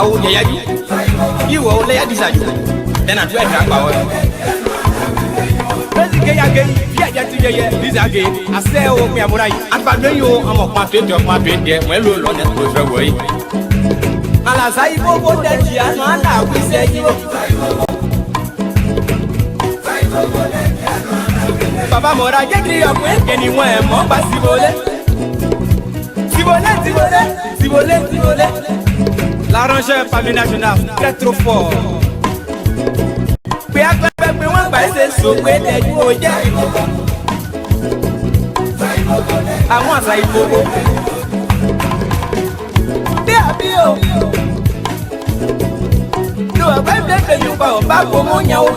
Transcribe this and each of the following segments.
How you will lay a desire. Then I try to power. This again, I say, oh, me, I'm right. I'm not you, I'm a part of my bed, well, on that goes away. Alas, I go that Gianna, we say you. Papa Mora, get me up with anywhere more possible. Sibole. La rangée famille nationale, très trop fort. We are glad we want by this so we let you go. I want to go. No, I bet you go back home on your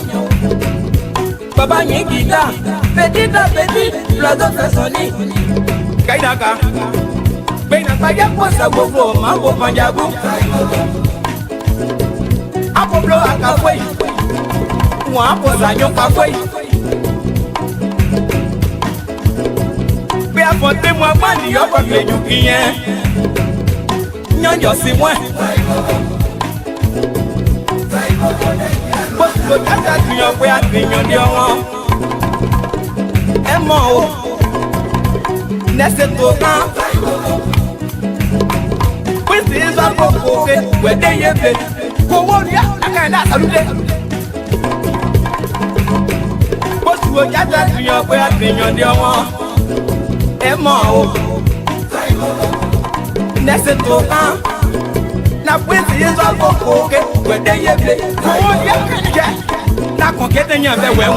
Papa Yigita, petit, blood of the Sonny. Kaidaka, Bena Paya was a go, Mambo Panjabu. Apple blow a café. One was a young café. We have got them one money up of you can. None just see one. But look at that, you're wearing on your own. And more. Nesetoka. With this, I'm going where they have been. Go on, yeah, I can't salute. But look at that, you're wearing on your own. And more. Nesetoka. Now with this, I'm going where they have been. Go on, yeah. Now, getting your way,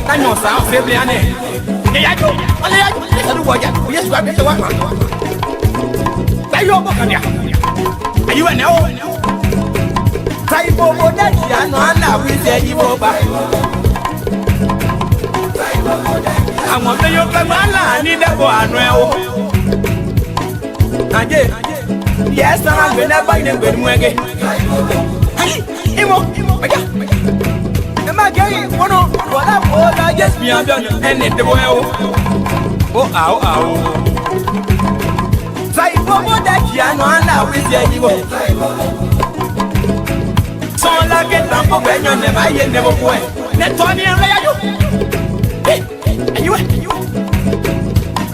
and your sound, Fabiane. Yes, you are better one. Are you an old? Typo, that we say you over. I want to your camera, I need a one. Yes, I'm going to buy them with me again. I just be and it well. Oh, say, that Gianna, we say you. So, like it, I'm going to never went. Let Tony and Ray, you.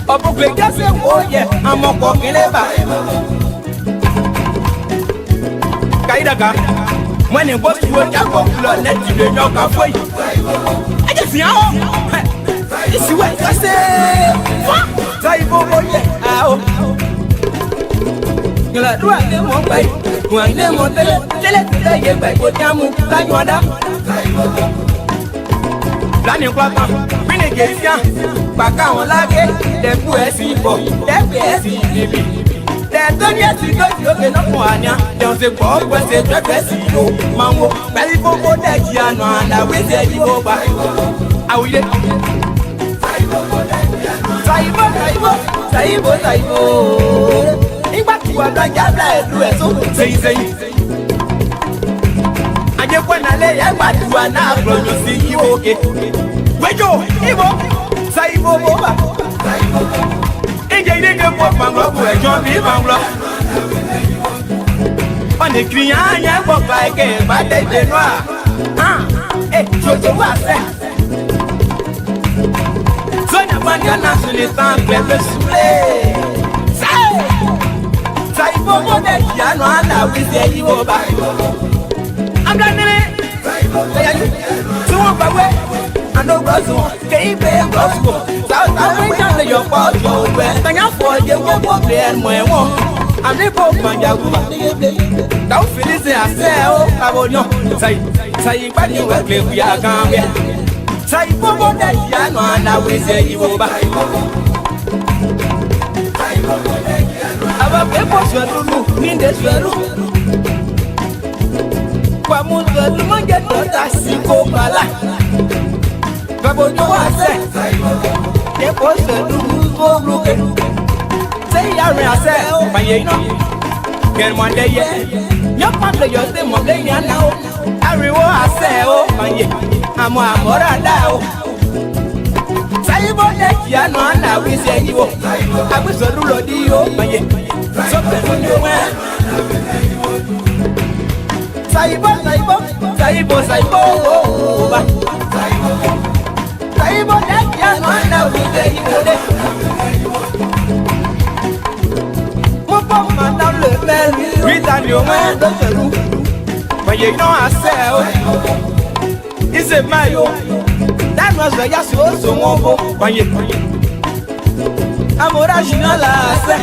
Oh, just say, oh, yeah, I'm a walking ever. Kaidaka. When it was to a jump of blood, let you do your café. I just know. This is what I say. Typo, yeah. You are doing them one way. One them on the let by what Yamu, Taiwanda. Planning Quaka, Pinigation, Baka on Lake, the QSC for FSC. Don't yet see no looking up one. There's a ball was a dress, Mambo, Balibo, that Giano, and I will say you over. I will get Saibo. In fact, you are like Yabla, say. I just want to lay a bad one now, you see you okay. Wait, go, Saibo. On the Krian, walk like a bad day, noir. So the man, your national time, let us play. Say, for that, Yana, we say you over. I'm done it. So, away. I know Brazil, gay bear, Brazil. South Africa, your fault, your way. Thank you for your work there, my one. I'm the Pope, my Yaguba. Don't feel it, I say, oh, I will not say, but you will live, we are coming. Say, for that, Yana, and I will say you over. Our people should move in this room. Kwamuza, you might get what I see, go bala. But no, I say, they was a look. Say, I say, oh, my, you know, get one day, your father, your thing, one day, now. Everyone, I say, oh, my, I'm more now. Say, what that you know, now we say you. I was a rule of the old, my, something when you went. you know I say, is it my that was the yes also more when you I'm original I say.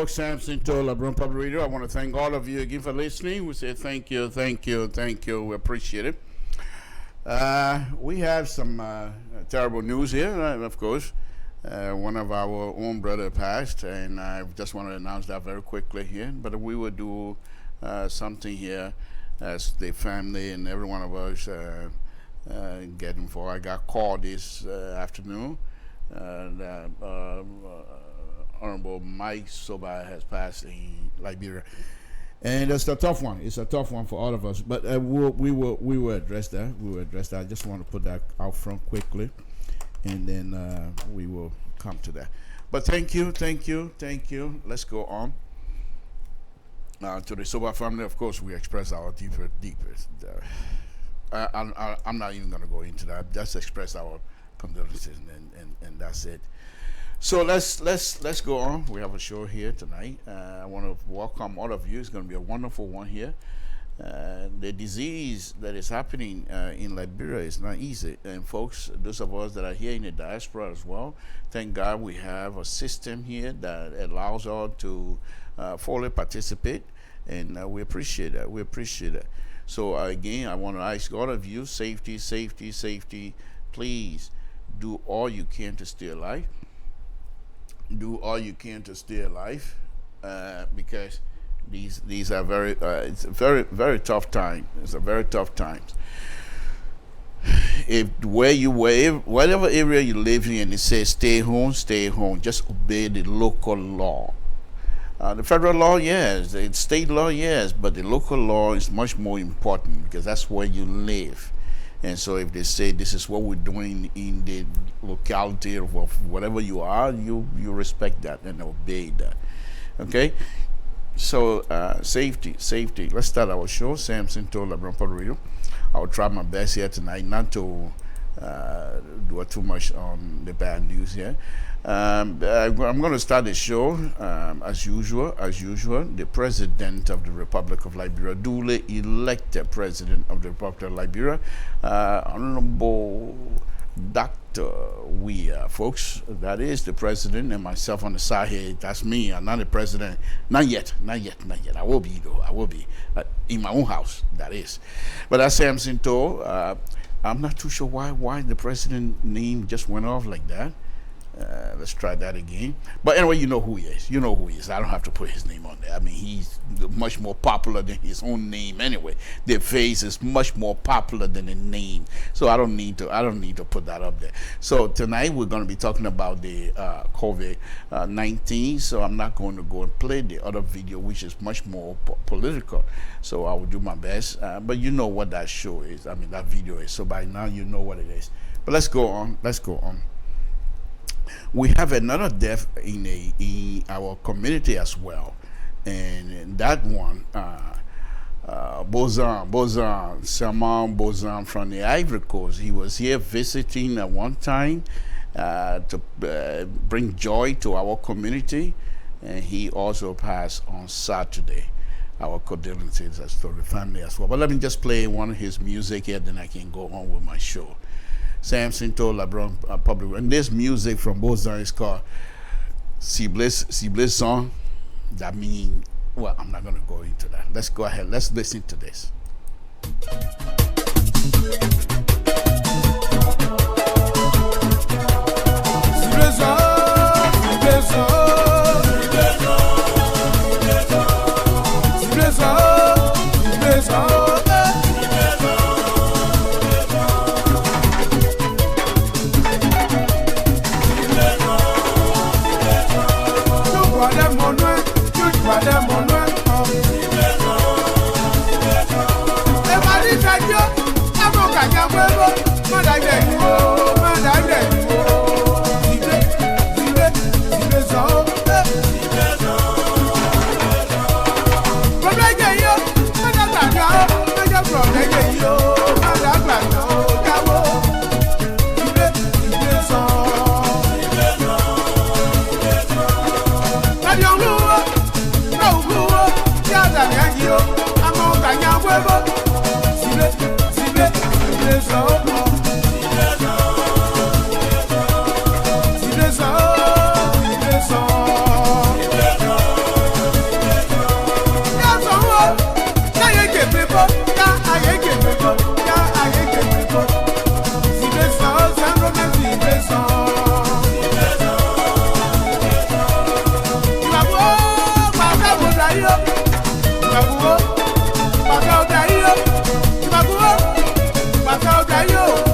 Samson to LeBron Public Radio. I want to thank all of you again for listening. We say thank you. We appreciate it. We have some terrible news here, of course. One of our own brother passed, and I just want to announce that very quickly here. But we will do something here as the family and every one of us getting for. I got called this afternoon that Honorable Mike Soba has passed in Liberia. And it's a tough one. It's a tough one for all of us. But we will address that. We will address that. I just want to put that out front quickly, and then we will come to that. But thank you. Let's go on. To the Soba family, of course, we express our deepest. I'm not even going to go into that. Just express our condolences, and that's it. So let's go on. We have a show here tonight. I want to welcome all of you. It's going to be a wonderful one here. The disease that is happening in Liberia is not easy. And folks, those of us that are here in the diaspora as well, thank God we have a system here that allows us to fully participate, and we appreciate that. We appreciate it. So again, I want to ask all of you, safety. Please do all you can to stay alive. Do all you can to stay alive, because these are it's a very tough time. It's a very tough times. Whatever area you live in, and it says stay home. Just obey the local law. The federal law, yes. The state law, yes. But the local law is much more important, because that's where you live. And so if they say this is what we're doing in the locality of whatever you are, you respect that and obey that. Okay? So safety. Let's start our show. Samson told LIBERIA Radio. I'll try my best here tonight not to do too much on the bad news here. I'm going to start the show as usual. The President of the Republic of Liberia, duly elected President of the Republic of Liberia, Honorable Dr. Weah, folks. That is the President, and myself on the side here. That's me. I'm not the President. Not yet. I will be though. I will be in my own house. That is. But as Samson told, I'm not too sure why the President name just went off like that. Let's try that again. But anyway, you know who he is. I don't have to put his name on there. I mean, he's much more popular than his own name anyway. The face is much more popular than the name. So I don't need to put that up there. So tonight we're going to be talking about the COVID-19. So I'm not going to go and play the other video, which is much more political. So I will do my best. But you know what that show is. I mean, that video is. So by now you know what it is. But let's go on. We have another death in our community as well, and that one, Saman Bozan from the Ivory Coast. He was here visiting at one time to bring joy to our community, and he also passed on Saturday. Our condolences to the family as well. But let me just play one of his music here, then I can go on with my show. Samson told LIBERIA Public, and this music from Bozan is called Ciblé song. That means, well, I'm not going to go into that. Let's go ahead. Let's listen to this. Yo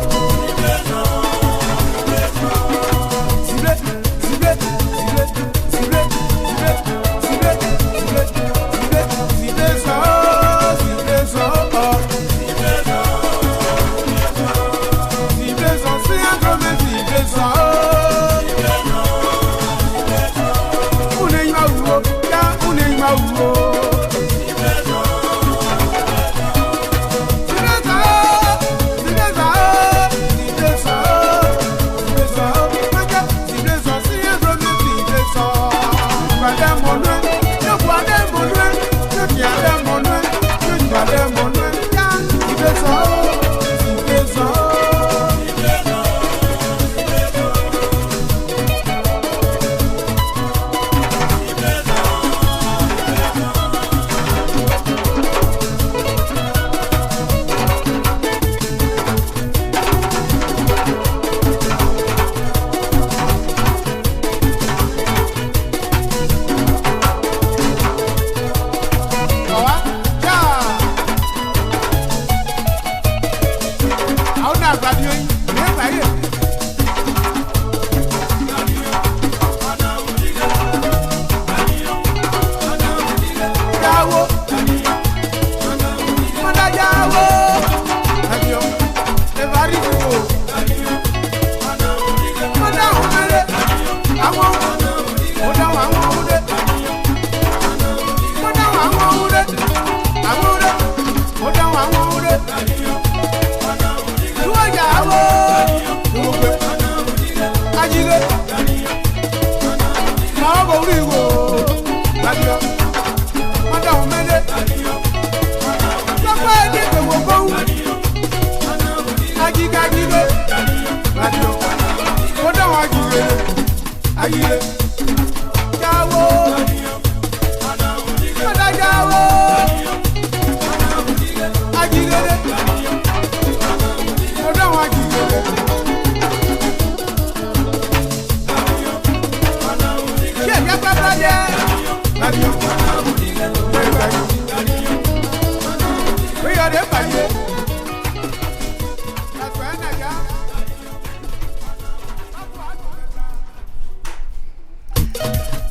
We are the fire.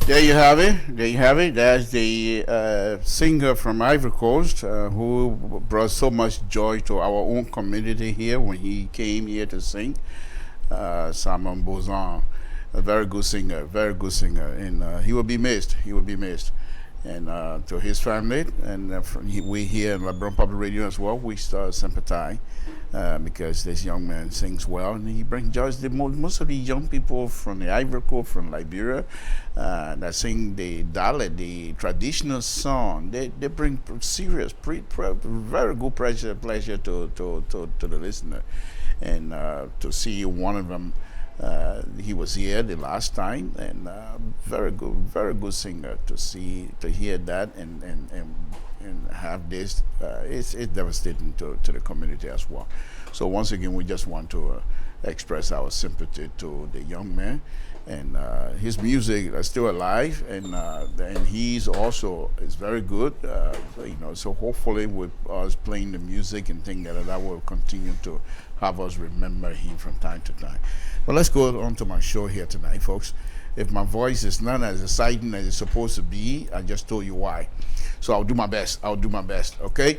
There you have it. There you have it. That's the singer from Ivory Coast who brought so much joy to our own community here when he came here to sing. Simon Bozan, a very good singer, and he will be missed. He will be missed. And to his family, and we here in LIBERIA Public Radio as well, we sympathize because this young man sings well, and he brings joy. Most of the young people from the Ivory Coast, from Liberia, that sing the dialect, the traditional song, they bring serious, very good pleasure to the listener, and to see one of them. He was here the last time, and very good singer. To hear that and have this, it's devastating to the community as well. So once again, we just want to express our sympathy to the young man, and his music is still alive, and he's also is very good. So hopefully with us playing the music and things like that will continue to have us remember him from time to time. But let's go on to my show here tonight, folks. If my voice is not as exciting as it's supposed to be, I just told you why. So I'll do my best. Okay.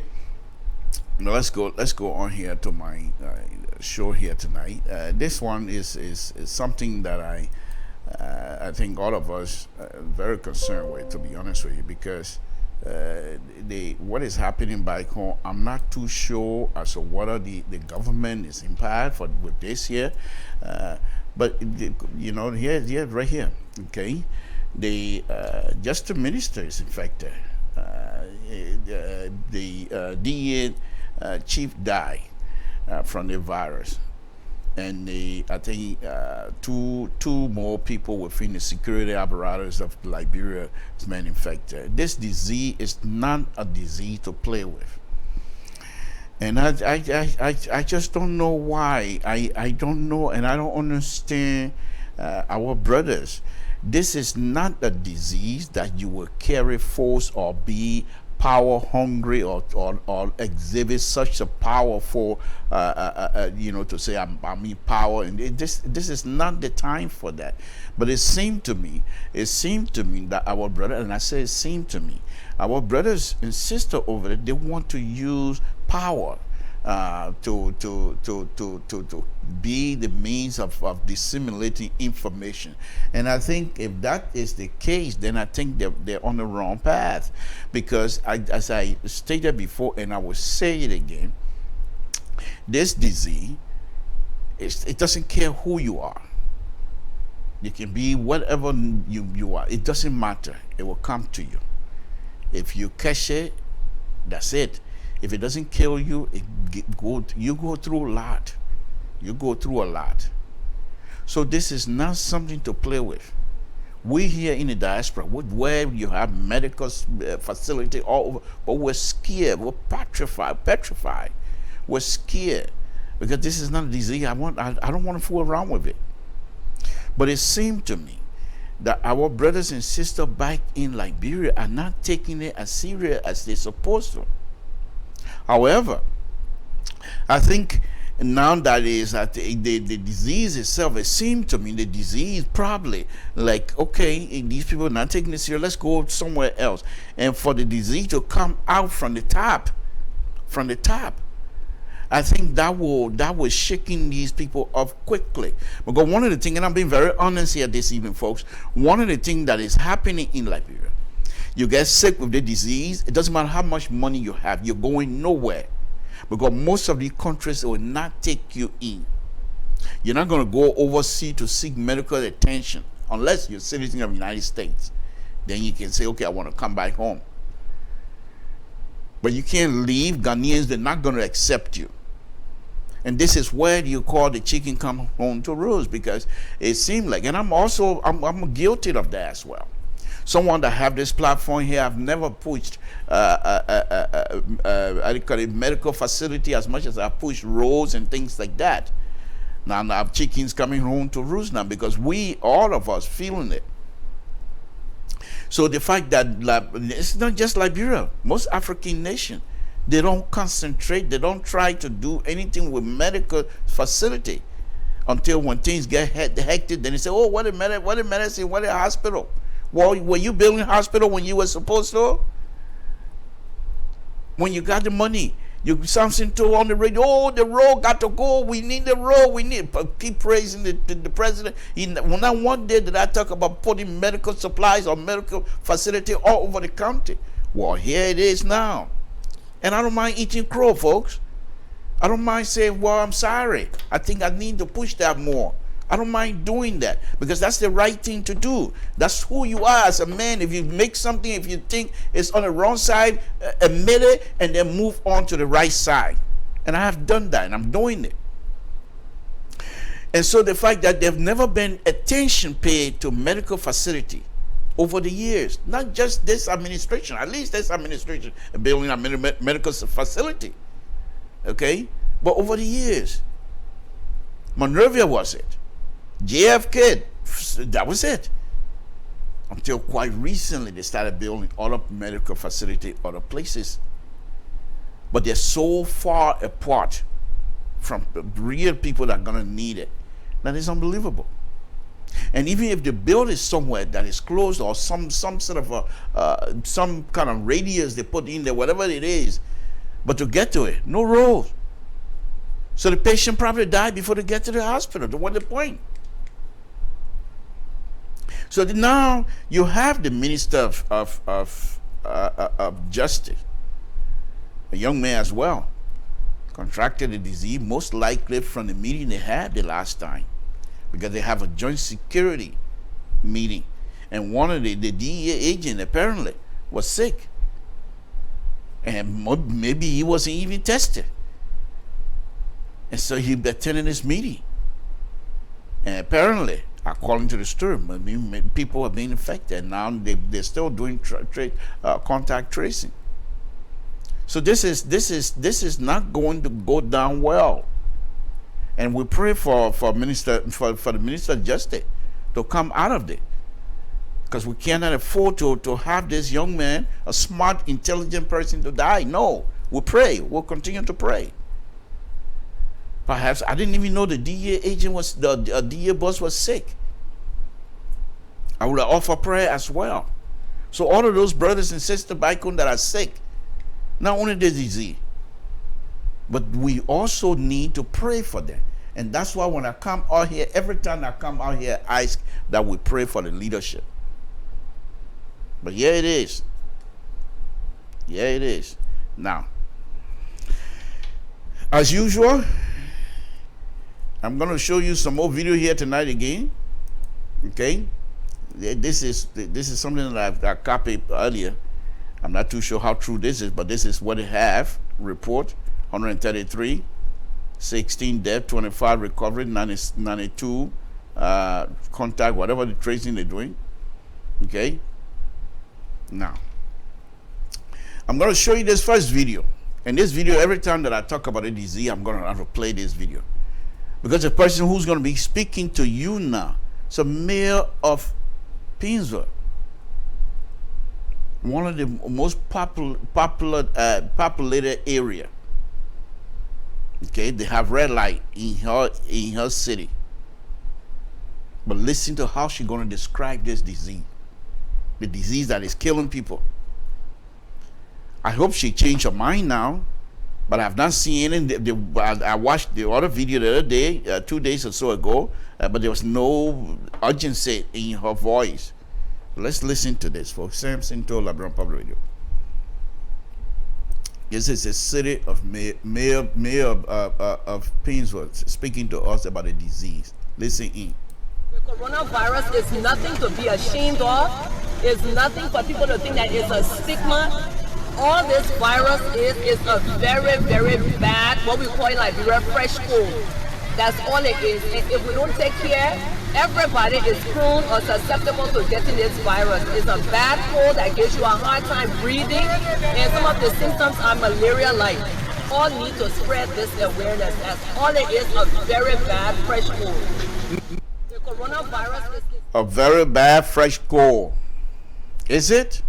Now let's go on here to my show here tonight. This one is something that I think all of us are very concerned with, to be honest with you, because what is happening back home, I'm not too sure as to whether the government is impaired with this here, but here right here, okay, just the minister is infected. The DEA chief died from the virus, and I think two more people within the security apparatus of Liberia has been infected. This disease is not a disease to play with, and I just don't know why. I don't know, and I don't understand our brothers. This is not a disease that you will carry force or be power hungry or exhibit such a powerful to say I'm in power, and this is not the time for that. But it seemed to me that our brother, and I say it seemed to me, our brothers and sisters over there, they want to use power to be the means of disseminating information. And I think if that is the case, then I think they're on the wrong path, because as I stated before, and I will say it again, this disease, it doesn't care who you are. You can be whatever you are. It doesn't matter. It will come to you. If you catch it, that's it. If it doesn't kill you, you go through a lot. You go through a lot. So this is not something to play with. We here in the diaspora, where you have medical facility all over, but we're scared. We're petrified. We're scared because this is not a disease. I don't want to fool around with it. But it seemed to me that our brothers and sisters back in Liberia are not taking it as serious as they're supposed to. However, I think now that the disease itself, it seemed to me the disease probably like, okay, these people are not taking it serious, let's go somewhere else. And for the disease to come out from the top, I think that was shaking these people up quickly. Because one of the things, and I'm being very honest here this evening, folks, one of the things that is happening in Liberia, you get sick with the disease, it doesn't matter how much money you have, you're going nowhere. Because most of these countries will not take you in. You're not going to go overseas to seek medical attention unless you're a citizen of the United States. Then you can say, okay, I want to come back home. But you can't leave. Ghanaians, they're not going to accept you. And this is where you call the chicken come home to roost, because it seemed like, and I'm guilty of that as well. Someone that have this platform here, I've never pushed a medical facility as much as I've pushed roads and things like that. Now I have chickens coming home to roost now because all of us feeling it. So the fact that it's not just Liberia, most African nations, they don't concentrate, they don't try to do anything with medical facility until when things get hectic, then they say, oh, what a medicine, what a hospital. Well, were you building a hospital when you were supposed to? When you got the money, you something to on the radio, oh, the road got to go, we need the road, we need, keep praising the president. Not one day did I talk about putting medical supplies or medical facility all over the country. Well, here it is now. And I don't mind eating crow, folks. I don't mind saying, well, I'm sorry. I think I need to push that more. I don't mind doing that because that's the right thing to do. That's who you are as a man. If you make something, if you think it's on the wrong side, admit it and then move on to the right side. And I have done that and I'm doing it. And so the fact that there's never been attention paid to medical facility over the years, not just this administration, at least this administration building a medical facility, okay? But over the years, Monrovia was it. JFK, that was it. Until quite recently, they started building other medical facility, other places. But they're so far apart from the real people that are going to need it that it's unbelievable. And even if the build is somewhere that is closed or some sort of some kind of radius they put in there, whatever it is, but to get to it, no road. So the patient probably died before they get to the hospital. What's the point? So now you have the Minister of Justice, a young man as well, contracted the disease, most likely from the meeting they had the last time, because they have a joint security meeting, and one of the DEA agent apparently was sick, and maybe he wasn't even tested, and so he attended this meeting, and apparently, according to the story, people are being infected, and now they're still doing contact tracing. So this is not going to go down well. And we pray for the Minister of Justice to come out of it, because we cannot afford to have this young man, a smart, intelligent person, to die. No, we pray. We'll continue to pray. Perhaps I didn't even know the DEA agent was the DEA boss was sick. I would offer prayer as well. So all of those brothers and sisters back home that are sick, not only the disease, but we also need to pray for them. And that's why when I come out here, every time I come out here, I ask that we pray for the leadership. But here it is. Here it is. Now, as usual, I'm going to show you some more video here tonight again. Okay? This is something that I copied earlier. I'm not too sure how true this is, but this is what they have. Report, 133, 16 death, 25 recovery, 92 contact, whatever the tracing they're doing. Okay? Now, I'm going to show you this first video. And this video, every time that I talk about a disease, I'm going to have to play this video. Because the person who's going to be speaking to you now is a mayor of Painesville, one of the most populated area. Okay, they have red light in her city. But listen to how she's going to describe this disease, the disease that is killing people. I hope she changed her mind now. But I've not seen any. I watched the other video the other day, 2 days or so ago, but there was no urgency in her voice. Let's listen to this, folks. Sam Sinto, LIBERIA Public Radio. This is the city of mayor of Painesville speaking to us about a disease. Listen in. The coronavirus is nothing to be ashamed of. It's nothing for people to think that it's a stigma. All this virus is a very, very bad, what we call in Liberia, fresh cold. That's all it is. And if we don't take care, everybody is prone or susceptible to getting this virus. It's a bad cold that gives you a hard time breathing, and some of the symptoms are malaria-like. All need to spread this awareness. That's all it is, a very bad fresh cold. The coronavirus is a very bad fresh cold. Is it?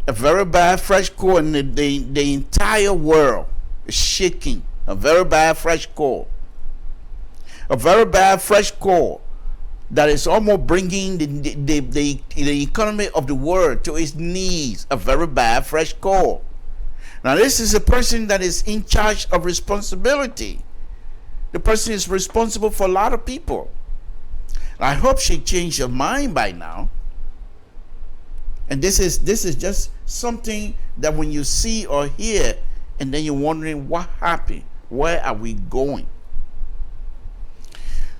A very bad fresh cold, and the entire world is shaking. A very bad fresh cold. A very bad fresh cold that is almost bringing the economy of the world to its knees. A very bad fresh cold. Now this is a person that is in charge of responsibility. The person is responsible for a lot of people. I hope she changed her mind by now. And this is just something that when you see or hear, and then you're wondering what happened, where are we going?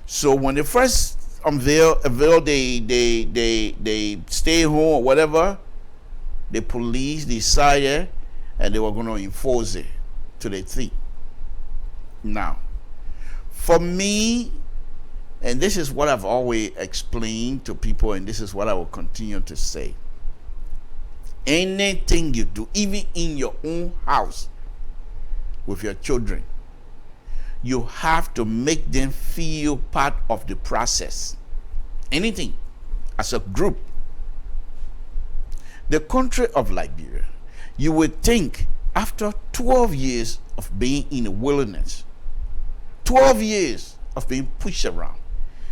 So when they first unveil they stay home or whatever, the police decided and they were going to enforce it to the T. Now, for me, and this is what I've always explained to people, and this is what I will continue to say. Anything you do, even in your own house with your children, you have to make them feel part of the process. Anything, as a group. The country of Liberia, you would think after 12 years of being in the wilderness, 12 years of being pushed around,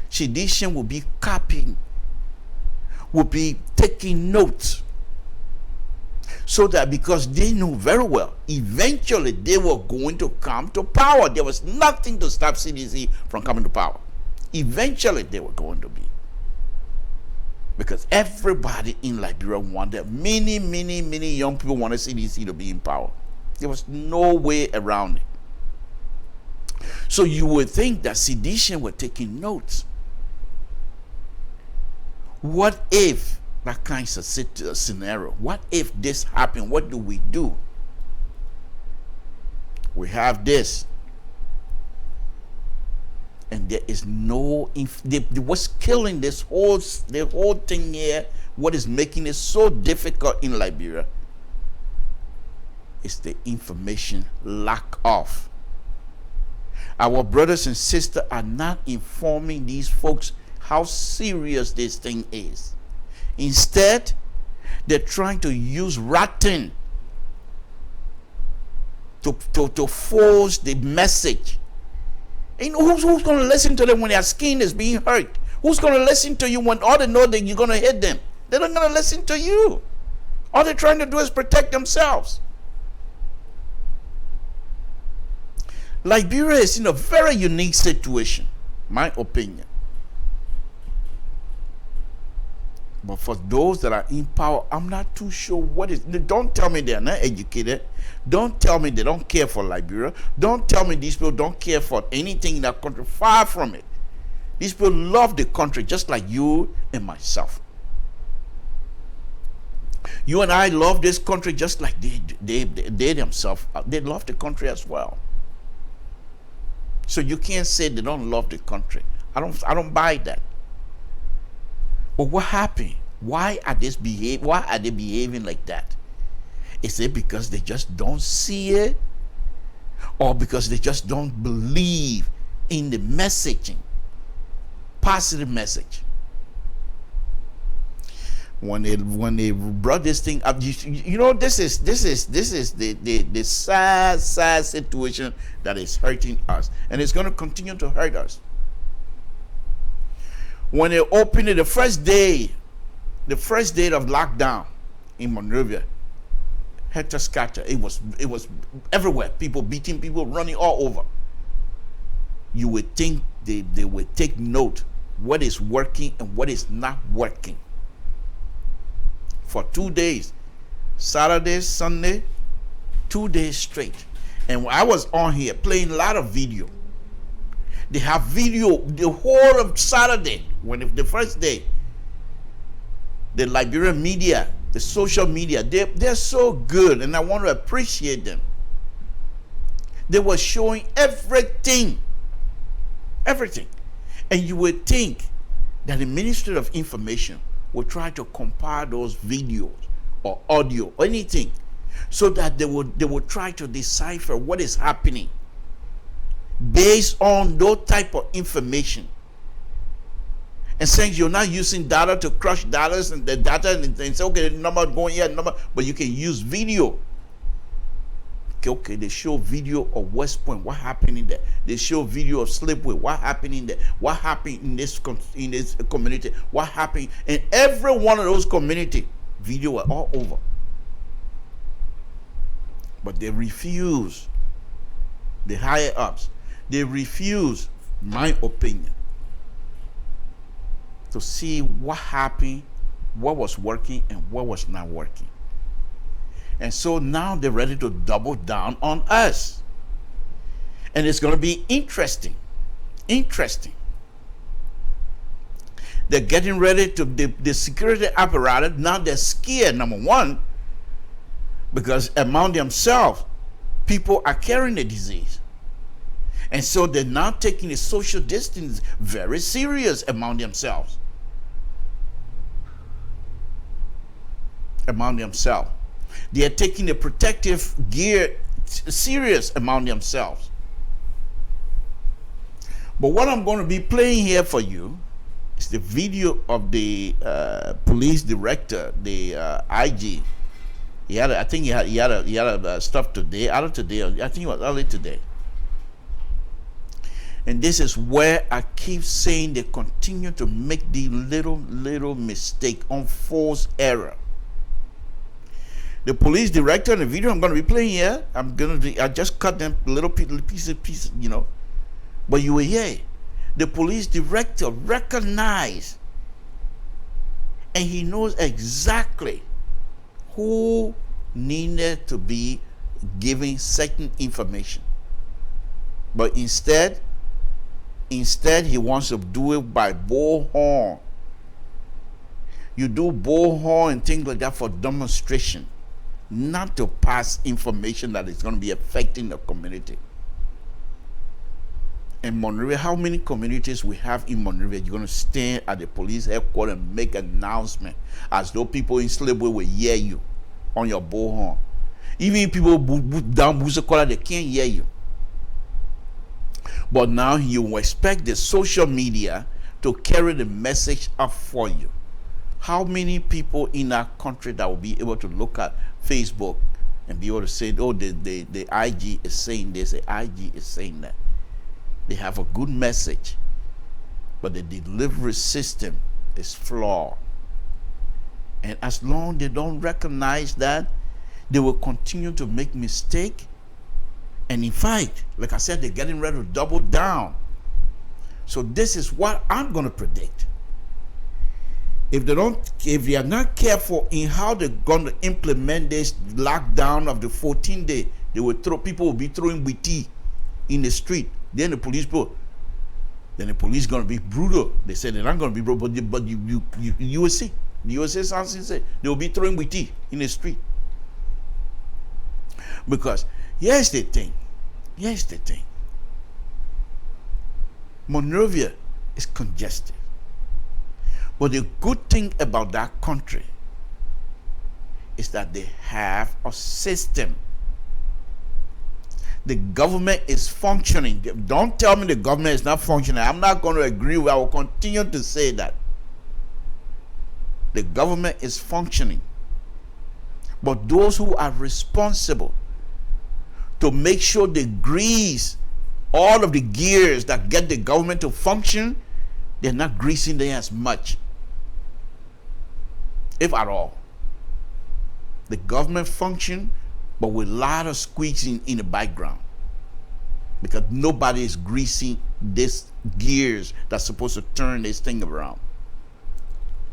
sedition will be copying, will be taking notes, so that because they knew very well, eventually they were going to come to power. There was nothing to stop CDC from coming to power. Eventually they were going to be. Because everybody in Liberia wanted, many young people wanted CDC to be in power. There was no way around it. So you would think that sedition were taking notes. What if that kind of scenario? What if this happened? What do we do? We have this, and there is no. What's killing the whole thing here? What is making it so difficult in Liberia is the information lack of. Our brothers and sisters are not informing these folks how serious this thing is. Instead, they're trying to use ratting to force the message. And who's going to listen to them when their skin is being hurt? Who's going to listen to you when all they know that you're going to hit them? They're not going to listen to you. All they're trying to do is protect themselves. Liberia is in a very unique situation, my opinion. But for those that are in power, I'm not too sure what is. Don't tell me they're not educated. Don't tell me they don't care for Liberia. Don't tell me these people don't care for anything in that country. Far from it. These people love the country just like you and myself. You and I love this country just like they themselves. They love the country as well. So you can't say they don't love the country. I don't buy that. But what happened? Why are they behaving like that? Is it because they just don't see it? Or because they just don't believe in the messaging? Positive message. When they brought this thing up, you know, this is the sad situation that is hurting us, and it's going to continue to hurt us. When they opened it, the first day of lockdown in Monrovia, Hector Scatter, it was everywhere. People beating people, running all over. You would think they would take note what is working and what is not working. For 2 days, Saturday, Sunday, 2 days straight. And I was on here playing a lot of video. They have video the whole of Saturday, the first day. The Liberian media, the social media, they're so good, and I want to appreciate them. They were showing everything. And you would think that the Ministry of Information will try to compile those videos or audio or anything, so that they would try to decipher what is happening based on those type of information. And since you're not using data to crush data and the data and say, okay, the number going here, number, but you can use video. Okay, they show video of West Point, what happened in there. They show video of Slipway, what happened in there. What happened in this community, what happened in every one of those community. Video are all over. But they refuse, the higher ups, they refuse, my opinion, to see what happened, what was working and what was not working. And so now they're ready to double down on us. And it's going to be interesting. Interesting. They're getting ready to, the security apparatus, now they're scared, number one, because among themselves, people are carrying the disease. And so they're now taking the social distance very serious among themselves. Among themselves. They are taking the protective gear serious among themselves. But what I'm going to be playing here for you is the video of the police director, the IG. He had, I think he had stuff today, I think it was early today. And this is where I keep saying they continue to make the little mistake on false error. The police director in the video I'm going to be playing here, I just cut them little pieces, you know. But you will hear the police director recognize, and he knows exactly who needed to be giving certain information. But instead he wants to do it by bullhorn. You do bullhorn and things like that for demonstration, not to pass information that is going to be affecting the community. In Monrovia, how many communities we have in Monrovia? You're going to stand at the police headquarters and make an announcement as though people in Slipway will hear you on your bullhorn. Even if people down Busakola, they can't hear you. But now you expect the social media to carry the message up for you. How many people in our country that will be able to look at Facebook and be able to say, oh, the IG is saying this, the IG is saying that. They have a good message, but the delivery system is flawed. And as long as they don't recognize that, they will continue to make mistakes. And in fact, like I said, they're getting ready to double down. So this is what I'm going to predict. If they are not careful in how they're going to implement this lockdown of the 14-day, people will be throwing wheatie in the street. Then the police going to be brutal. They said they're not going to be brutal, but you will see. The USA Samson said they will be throwing wheatie in the street. Because here's the thing. Monrovia is congested. But the good thing about that country is that they have a system. The government is functioning. Don't tell me the government is not functioning. I'm not going to agree with it. I will continue to say that. The government is functioning. But those who are responsible to make sure they grease all of the gears that get the government to function, they're not greasing them as much, if at all. The government function, but with a lot of squeaking in the background, because nobody is greasing these gears that's supposed to turn this thing around.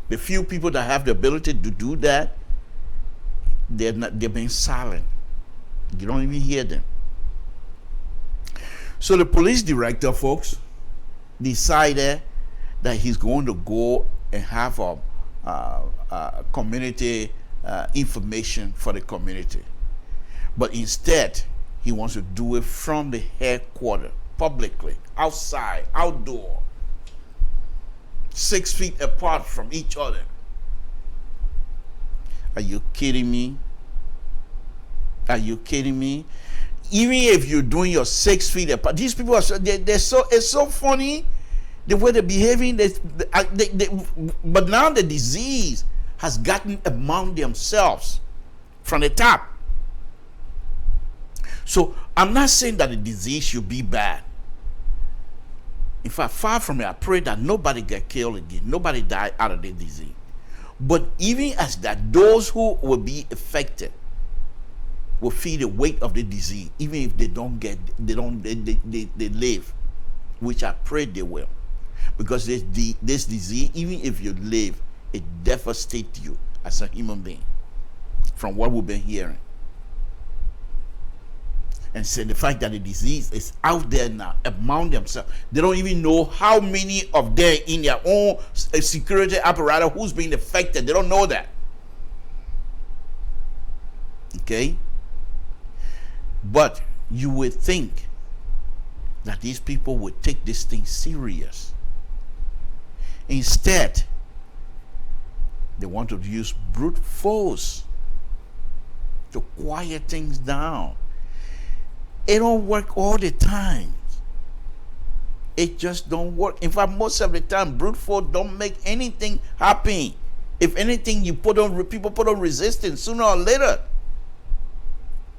The few people that have the ability to do that, they're being silent. You don't even hear them. So the police director, folks, decided that he's going to go and have a community information for the community. But instead, he wants to do it from the headquarters, publicly, outside, outdoor, 6 feet apart from each other. Are you kidding me? Are you kidding me? Even if you're doing your 6 feet apart, these people are it's so funny. the way they're behaving, but now the disease has gotten among themselves from the top. So I'm not saying that the disease should be bad. In fact, far from it, I pray that nobody get killed again, nobody die out of the disease. But even as that, those who will be affected will feel the weight of the disease, even if they live, which I pray they will. Because this disease, even if you live, it devastates you as a human being, from what we've been hearing. And so the fact that the disease is out there now among themselves, they don't even know how many of them in their own security apparatus who's being affected. They don't know that. Okay? But you would think that these people would take this thing serious. Instead, they want to use brute force to quiet things down. It don't work all the time. It just don't work. In fact, most of the time, brute force don't make anything happen. If anything, people put on resistance sooner or later.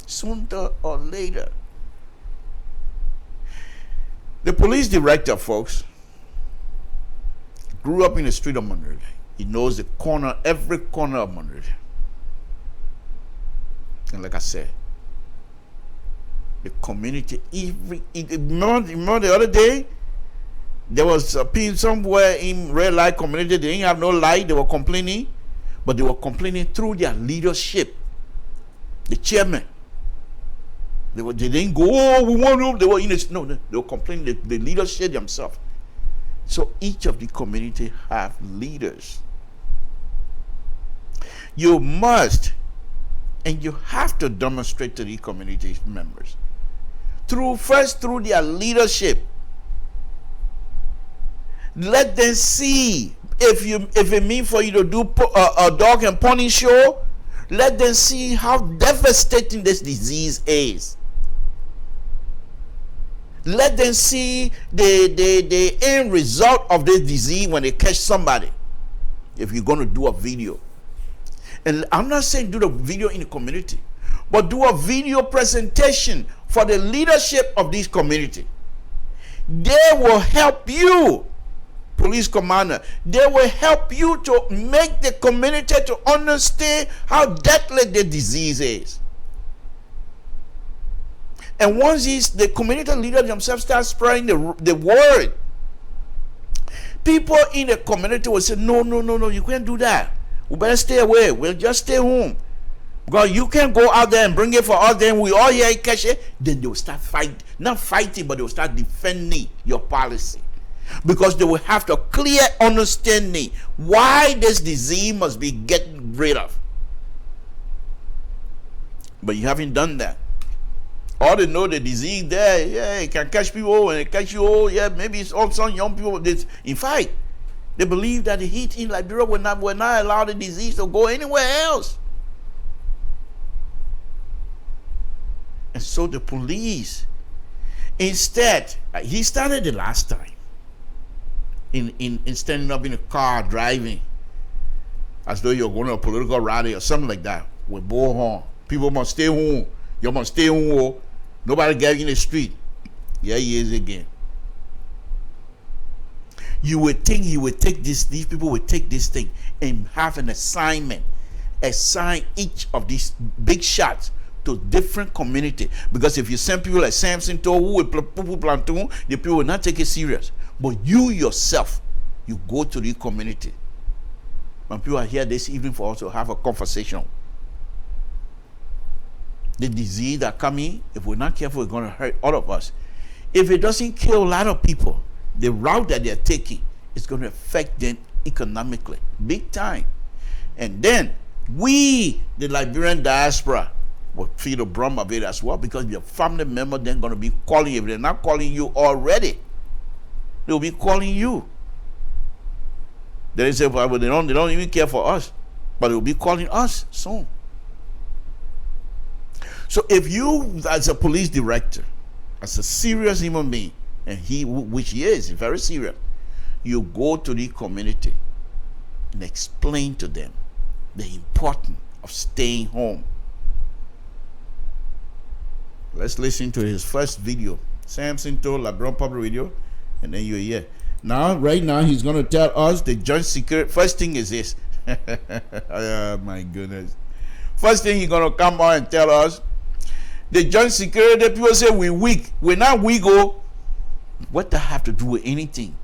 Sooner or later. The police director, folks, grew up in the street of Monrovia. He knows every corner of Monrovia. And like I said, the community, remember the other day, there was a people somewhere in red light community, they didn't have no light, they were complaining, but they were complaining through their leadership, the chairman. They didn't go, oh, we want to, they were in this, no, they were complaining, the leadership themselves. So each of the community have leaders. You must, and you have to demonstrate to the community members, first through their leadership. Let them see, if it means for you to do a dog and pony show, let them see how devastating this disease is. Let them see the end result of this disease when they catch somebody. If you're going to do a video. And I'm not saying do the video in the community, but do a video presentation for the leadership of this community. They will help you, police commander. They will help you to make the community to understand how deadly the disease is. And once the community leaders themselves start spreading the word, people in the community will say, no, you can't do that. We better stay away. We'll just stay home. Because you can't go out there and bring it for us, then we all here catch it. Then they will start fighting. Not fighting, but they will start defending your policy. Because they will have to clear understanding why this disease must be getting rid of. But you haven't done that. All they know the disease there, yeah, it can catch people, when it catch you, yeah, maybe it's also young people. In fact, they believe that the heat in Liberia will not allow the disease to go anywhere else. And so the police, instead, he started the last time in standing up in a car driving as though you're going to a political rally or something like that with bullhorn. People must stay home. You must stay home. Nobody get in the street. Yeah, he is again. You would think he would take this, these people would take this thing and have an assignment, assign each of these big shots to different community. Because if you send people like Samson to who will platoon, the people will not take it serious. But you yourself, you go to the community. When people are here this evening for us to have a conversation. The disease that coming, if we're not careful, it's going to hurt all of us. If it doesn't kill a lot of people, the route that they're taking is going to affect them economically, big time. And then we, the Liberian diaspora, will feel the brunt of it as well, because your family member then going to be calling you. If they're not calling you already, they'll be calling you. They say, well, they don't even care for us, but they'll be calling us soon. So if you, as a police director, as a serious human being, and which he is very serious, you go to the community and explain to them the importance of staying home. Let's listen to his first video. Samson told LIBERIA Public Radio, and then you're here. Now, right now, he's going to tell us the joint security. First thing is this. Oh, my goodness. First thing he's going to come on and tell us, the joint security people say we're weak. We're not weak, oh. What does that have to do with anything?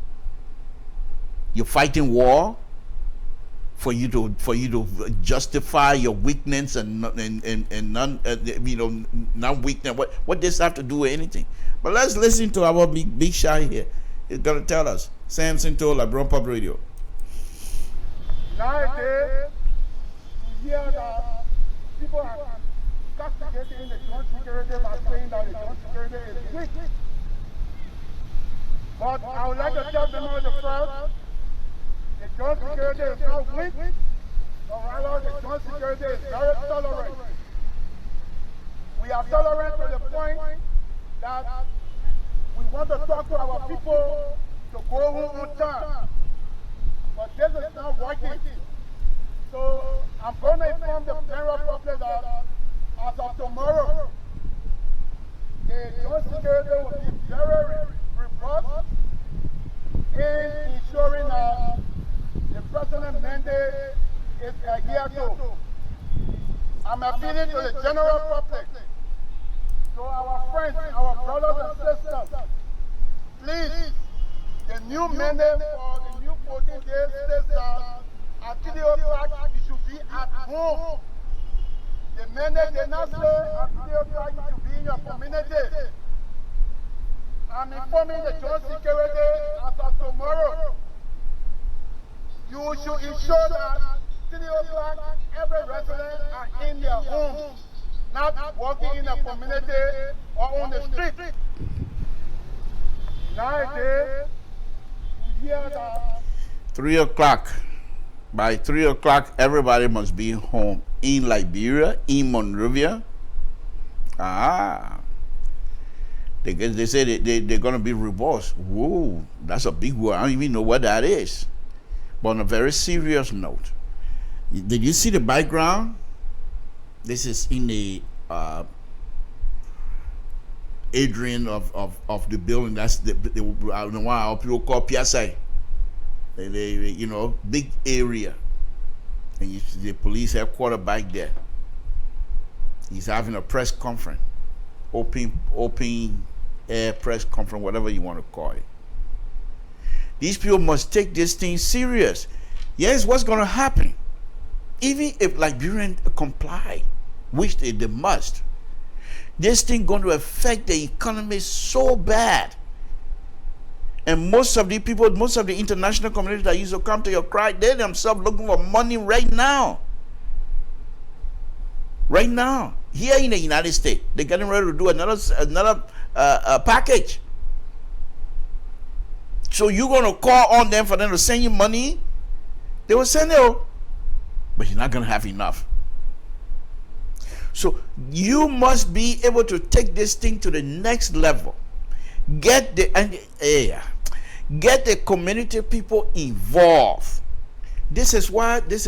You're fighting war for you to justify your weakness and non weakness. What does that have to do with anything? But let's listen to our big shy here. He's gonna tell us. Samson told LIBERIA Public Radio. Nowadays, you hear that people are castigating the joint security by saying that the joint security is weak. But I would like to tell them all the first, the joint security is not weak, but rather the joint security is very tolerant. We are tolerant to the point that we want to talk to our people to go home on time. But this is not working. So I'm going to inform the general public that as of tomorrow, the joint security will be very robust in ensuring that the president's mandate is adhered to. I'm appealing to the general public, to our friends, our brothers and sisters. Please, the new mandate for the new 14 days says that at 3 o'clock you should be at home. The mandate did not say at 3 o'clock you should be in your community. I'm informing the joint security as of tomorrow. You should ensure that 3 o'clock every resident are in their homes, not walking in the community or on the street. Nowadays, you hear that 3 o'clock. By 3 o'clock, everybody must be home in Liberia, in Monrovia. They say they're going to be robust. Whoa, that's a big word. I don't even know what that is. But on a very serious note, did you see the background? This is in the Adrian of the building. That's the I don't know why people call Piazza. Big area. And you see the police headquarters back there. He's having a press conference. Open air press conference, whatever you want to call it. These people must take this thing serious. Yes, what's going to happen? Even if Liberians comply, which they must, this thing going to affect the economy so bad. And most of the people, most of the international community that used to come to your cry, they themselves looking for money right now. Right now, here in the United States, they're getting ready to do another package. So you're going to call on them for them to send you money? They will send it, but you're not going to have enough. So you must be able to take this thing to the next level. Get the community people involved. This is why Dr.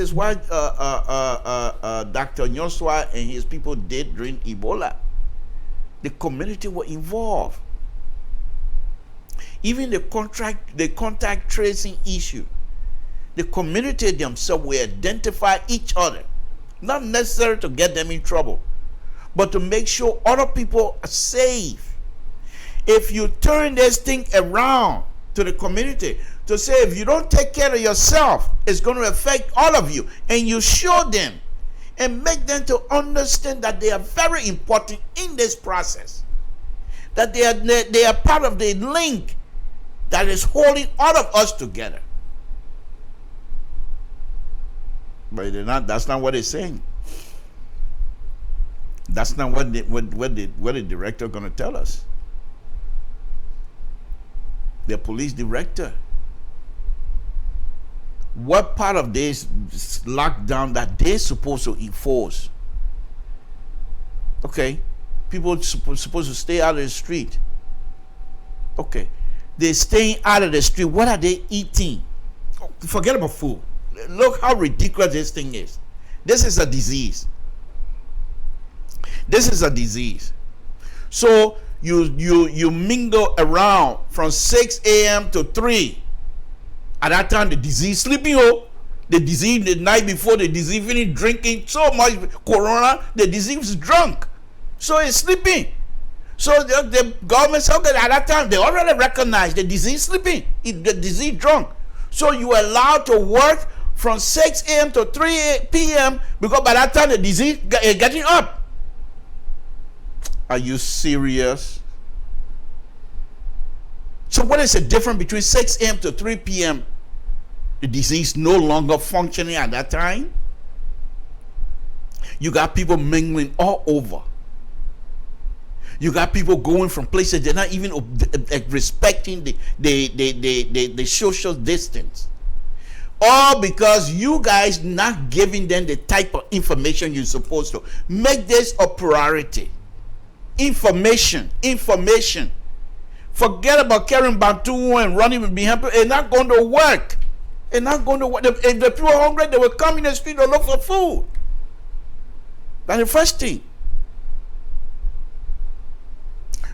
Nyoswa and his people did during Ebola. The community were involved. Even the contact tracing issue. The community themselves will identify each other. Not necessarily to get them in trouble, but to make sure other people are safe. If you turn this thing around to the community to say, if you don't take care of yourself, it's going to affect all of you, and you show them and make them to understand that they are very important in this process, that they are part of the link that is holding all of us together. But they're not. That's not what they're saying. That's not what the director is going to tell us. The police director. What part of this lockdown that they're supposed to enforce? Okay, people supposed to stay out of the street. Okay, They're staying out of the street. What are they eating? Forget about food. Look how ridiculous this thing is. This is a disease. This is a disease. So you mingle around from 6 a.m. to 3. At that time, the disease sleeping. The disease the night before, the disease finished drinking so much corona, the disease is drunk. So it's sleeping. So the government said, okay, at that time, they already recognize the disease sleeping, the disease drunk. So you are allowed to work from 6 a.m. to 3 p.m. because by that time, the disease is getting up. Are you serious? So what is the difference between 6 a.m. to 3 p.m.? The disease no longer functioning at that time. You got people mingling all over. You got people going from places they're not even respecting the social distance. All because you guys not giving them the type of information you're supposed to. Make this a priority. Information. Forget about carrying Bantu and running behind people. It's not going to work. It's not going to work. If the people are hungry, they will come in the street to look for food. That's the first thing.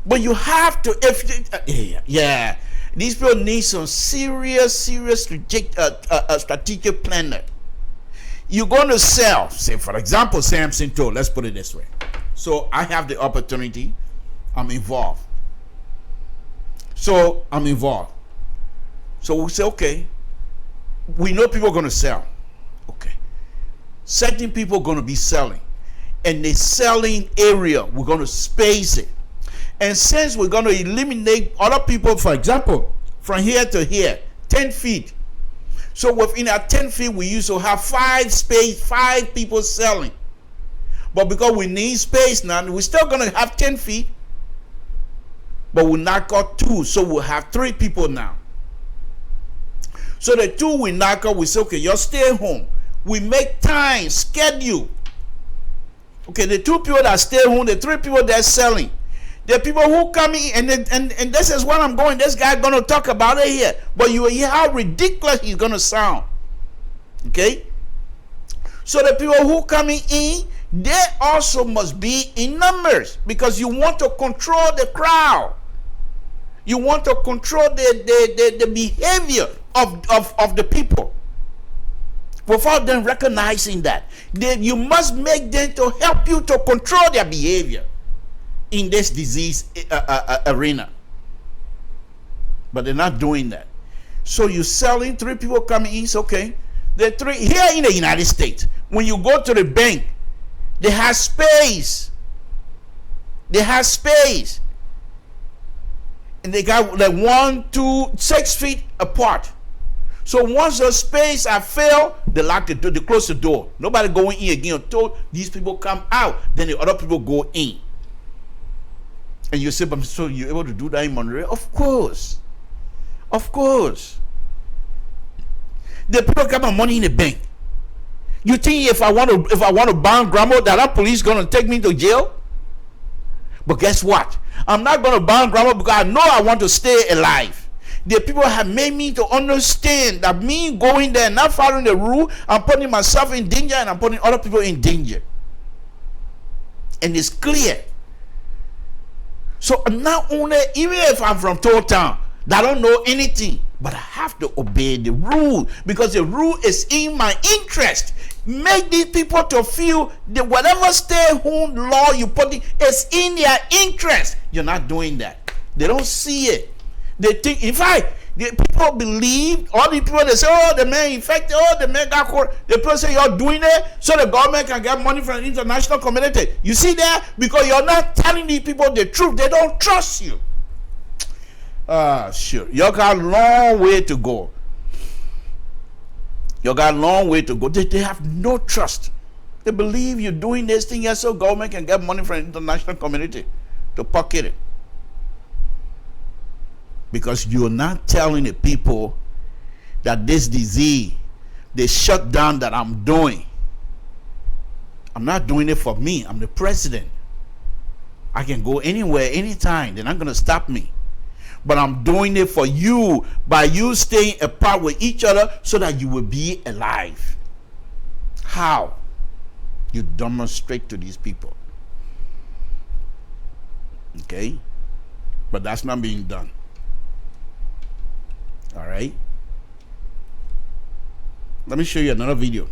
But you have to, these people need some serious strategic planner. You're going to sell, say for example, Samson told, let's put it this way. So I have the opportunity, I'm involved. So we say, okay, we know people are going to sell. Okay. Certain people are going to be selling. And the selling area, we're going to space it. And since we're going to eliminate other people, for example, from here to here, 10 feet. So within our 10 feet, we used to have 5 people selling. But because we need space now, we're still going to have 10 feet. But we'll knock out 2, so we'll have 3 people now. So the 2 we knock out, we say, okay, you're staying home. We make time, schedule. Okay, the 2 people that stay home, the 3 people that are selling. The people who come in, and this is what I'm going, this guy going to talk about it here. But you will hear how ridiculous he's going to sound. Okay? So the people who coming in, they also must be in numbers because you want to control the crowd. You want to control the behavior of the people. Without them recognizing that, you must make them to help you to control their behavior in this disease arena. But they're not doing that. So you're selling, 3 people coming in, it's okay. The 3 here in the United States, when you go to the bank, they have space. And they got like 1, 2, 6 feet apart. So once the space are filled, they lock the door, they close the door. Nobody going in again until these people come out. Then the other people go in. And you say, but so you're able to do that in Monterey? Of course. The people got my money in the bank. You think if I want to ban grandma, that police gonna take me to jail? But guess what? I'm not gonna ban grandma because I know I want to stay alive. The people have made me to understand that me going there, not following the rule, I'm putting myself in danger and I'm putting other people in danger. And it's clear. So not only, even if I'm from Toll Town, I don't know anything, but I have to obey the rule because the rule is in my interest. Make these people to feel that whatever stay-home law you put in is in their interest. You're not doing that. They don't see it. They think, in fact, the people believe, all the people, they say, oh, the man infected, oh, the man got caught. The people say you're doing it so the government can get money from the international community. You see that? Because you're not telling these people the truth. They don't trust you. Sure. You got a long way to go. They have no trust. They believe you're doing this thing here so government can get money from the international community to pocket it. Because you're not telling the people that this disease, the shutdown that I'm doing, I'm not doing it for me. I'm the president. I can go anywhere, anytime. They're not going to stop me. but I'm doing it for you by you staying apart with each other so that you will be alive. How? You demonstrate to these people. Okay? But that's not being done. All right? Let me show you another video.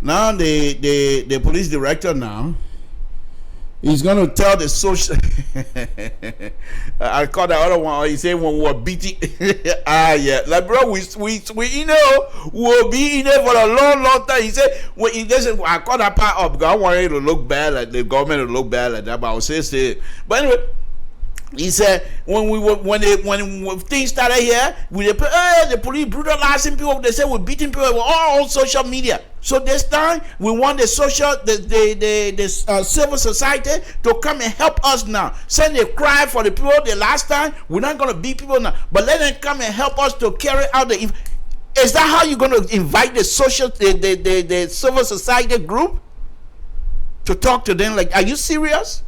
Now the police director now, he's going to tell the social I call the other one. He said when we're beating yeah, like bro, we you know we'll be in there for a long time. He said when he doesn't, I call that part up because I want it to look bad, like the government to look bad like that, but I'll say but anyway, he said when things started here, the police brutalizing people. They said we're beating people all on social media. So this time we want the civil society to come and help us now. Send a cry for the people. The last time we're not going to beat people now, but let them come and help us to carry out the. Is that how you're going to invite the civil society group to talk to them? Like, are you serious?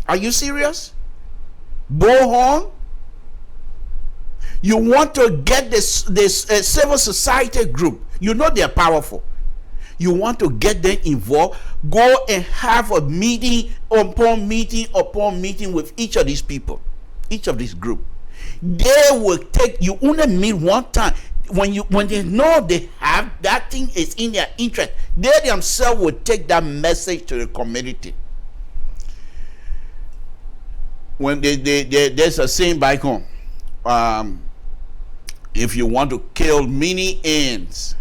Are you serious? Bullhorn? You want to get this civil society group. You know they're powerful. You want to get them involved. Go and have a meeting upon meeting upon meeting with each of these people, each of this group. They will take you only meet one time. When they know they have that thing is in their interest, they themselves will take that message to the community. When there's a saying back home, if you want to kill many ants,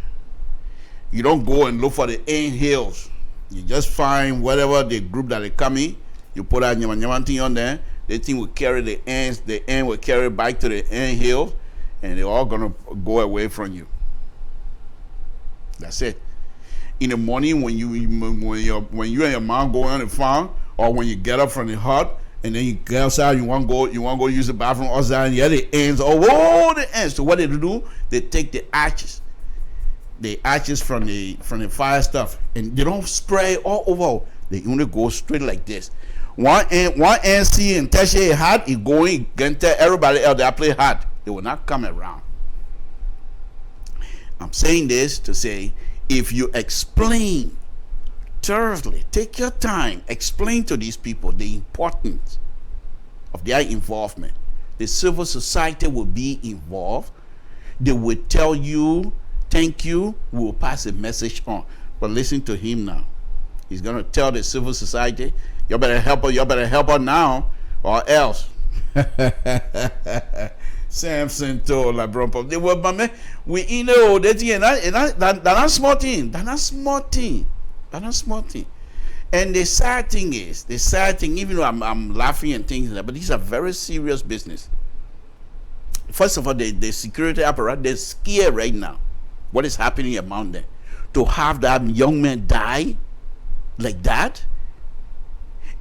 you don't go and look for the ant hills. You just find whatever the group that is coming, you put a thing on there, the thing will carry the ants, the ant will carry back to the ant hill, and they're all gonna go away from you. That's it. In the morning when you and your mom go on the farm, or when you get up from the hut, and then you get outside, you want to go use the bathroom outside, and you have the ants, the ants. So what they do, they take the ashes from the fire stuff, and they don't spray all over. They only go straight like this. One ant see and touch it hot, it going, can tell everybody else that play hot. They will not come around. I'm saying this to say, if you explain thoroughly, take your time, explain to these people the importance of their involvement. The civil society will be involved. They will tell you, thank you, we will pass a message on. But listen to him now. He's going to tell the civil society, you better help her now, or else. Samson told LeBron, they were, man, we know that, and that's small thing. That's not small thing. And the sad thing, even though I'm laughing and things like that, but these are very serious business. First of all, the security apparatus, they're scared right now. What is happening among them? To have that young man die like that,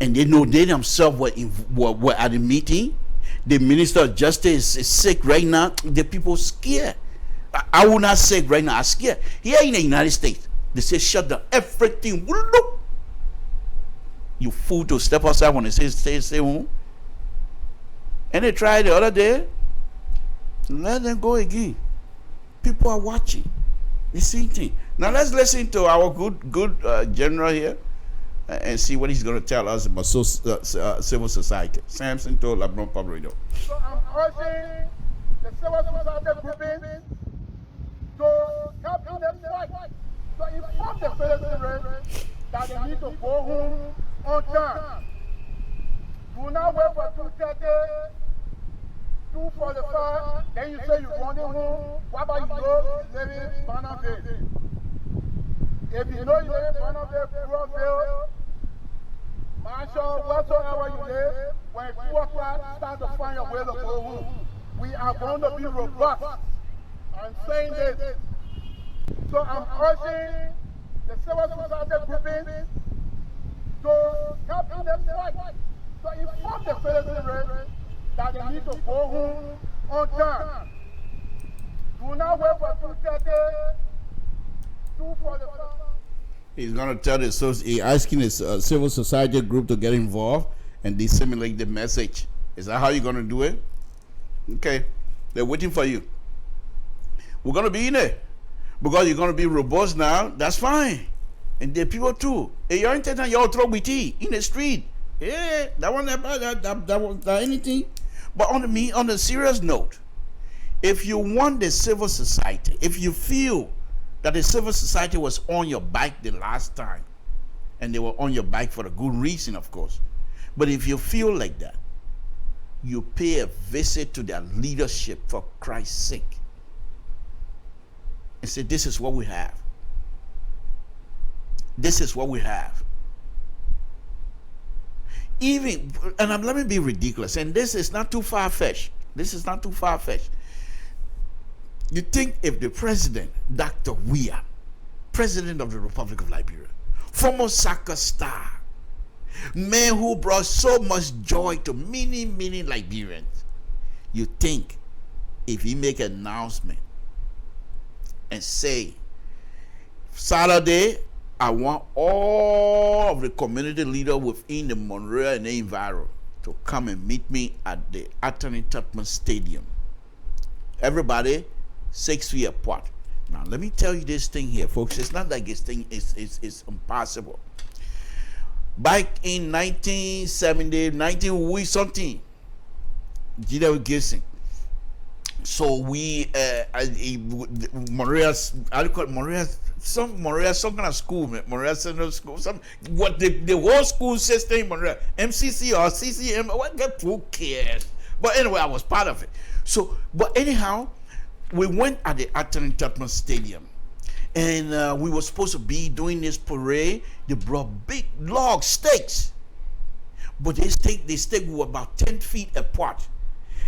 and they know they themselves were at the meeting. The Minister of Justice is sick right now. The people scared. I will not say right now, I'm scared. Here in the United States, they say shut down everything. Look, you fool to step outside when they say stay home. And they tried the other day. Let them go again. People are watching. The same thing. Now let's listen to our good general here and see what he's going to tell us about civil society. Samson told LeBron Public Radio. So I'm urging the civil society grouping to help in the fight. So inform the citizens that they need to go home on time. Do not wait for 2:30, 2:45, then you say you're going home. What about you live in Bonneville? If you know you live in Bonneville, Brooksville, Marshall, whatsoever you live, when 2 o'clock, start to find a way to go home. We are going to be robust. I'm saying this. So I'm urging the civil society grouping to help in the fight. So inform the citizens that they need to go home on time. Do not wait for 2:30, 2:45. He's going to tell he's asking his civil society group to get involved and disseminate the message. Is that how you're going to do it? Okay. They're waiting for you. We're going to be in there. Because you're going to be robust now. That's fine. And the people too. Hey, you're intending your throw with tea in the street. Yeah, that one that anything. But on a serious note, if you want the civil society, if you feel that the civil society was on your back the last time, and they were on your back for a good reason, of course. But if you feel like that, you pay a visit to their leadership for Christ's sake and say, this is what we have. This is what we have. Even, and let me be ridiculous, and this is not too far-fetched. This is not too far-fetched. You think if the president, Dr. Weah, president of the Republic of Liberia, former soccer star, man who brought so much joy to many, many Liberians, you think if he make an announcement and say, Saturday, I want all of the community leaders within the Monrovia and the environment to come and meet me at the Anthony Tubman Stadium. Everybody 6 feet apart. Now, let me tell you this thing here, folks. It's not like this thing is impossible. Back in 1970, 19 something, G.W. Gibson. So we, Monrovia, I call it Monrovia, some kind of school, man. Monrovia Central School, the whole school system in Monrovia, MCC or CCM, who cares? But anyway, I was part of it. So, but anyhow, we went at the Anthony Tubman Stadium, and we were supposed to be doing this parade. They brought big log stakes, but the stake were about 10 feet apart.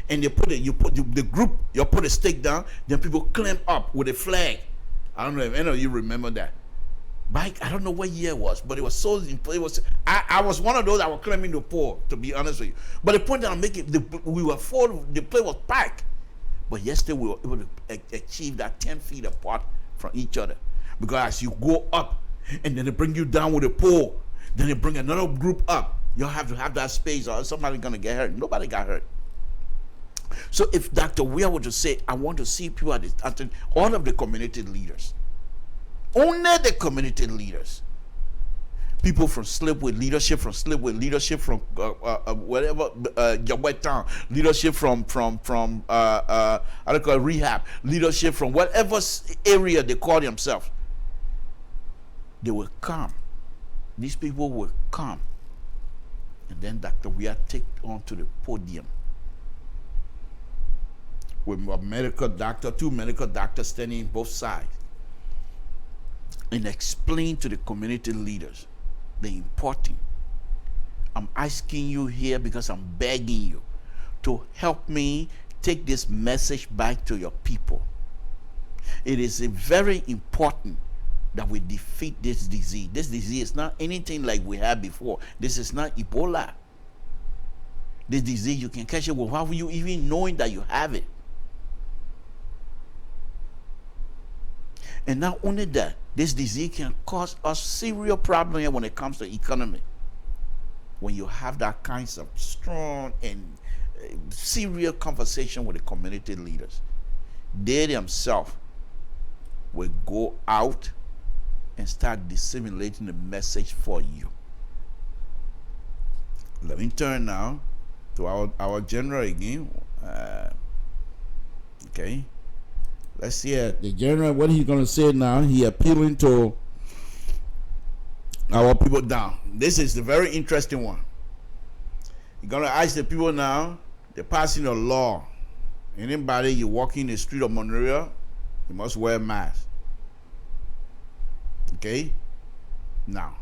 And you put a stake down, then people climb up with a flag. I don't know if any of you remember that. Mike, I don't know what year it was, but it was so. I was one of those that were climbing the pole, to be honest with you. But the point that I'm making, we were full. The place was packed, but yesterday we were able to achieve that 10 feet apart from each other. Because as you go up, and then they bring you down with a pole, then they bring another group up. You'll have to have that space, or somebody's gonna get hurt. Nobody got hurt. So if Dr. Weah were to say, I want to see people at all of the community leaders, only the community leaders, people from Slipwood leadership, from whatever, Jabway Town leadership, from I don't call it rehab leadership, from whatever area they call themselves, they will come. These people will come, and then Dr. Weah take on to the podium with a medical doctor, two medical doctors standing on both sides, and explain to the community leaders the importance. I'm asking you here because I'm begging you to help me take this message back to your people. It is very important that we defeat this disease. This disease is not anything like we had before. This is not Ebola. This disease, you can catch it without you even knowing that you have it. And not only that, this disease can cause us serious problems here when it comes to economy. When you have that kinds of strong and serious conversation with the community leaders, they themselves will go out and start disseminating the message for you. Let me turn now to our general again. Okay. Let's see the general, what he's going to say now. He appealing to our people down. This is the very interesting one. He's going to ask the people now, they're passing a law. Anybody, you walk in the street of Monrovia, you must wear a mask. Okay? Now,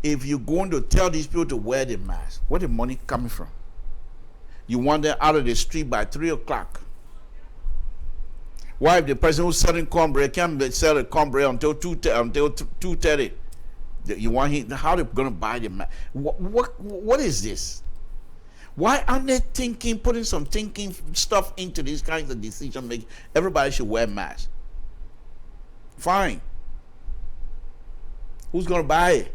if you're going to tell these people to wear the mask, where the money coming from? You want them out of the street by 3 o'clock. Why, if the person who's selling cornbread can't sell the cornbread until 2:30? You want him? How they going to buy the mask? What is this? Why aren't they putting some thinking stuff into these kinds of decision making? Everybody should wear masks. Fine. Who's going to buy it?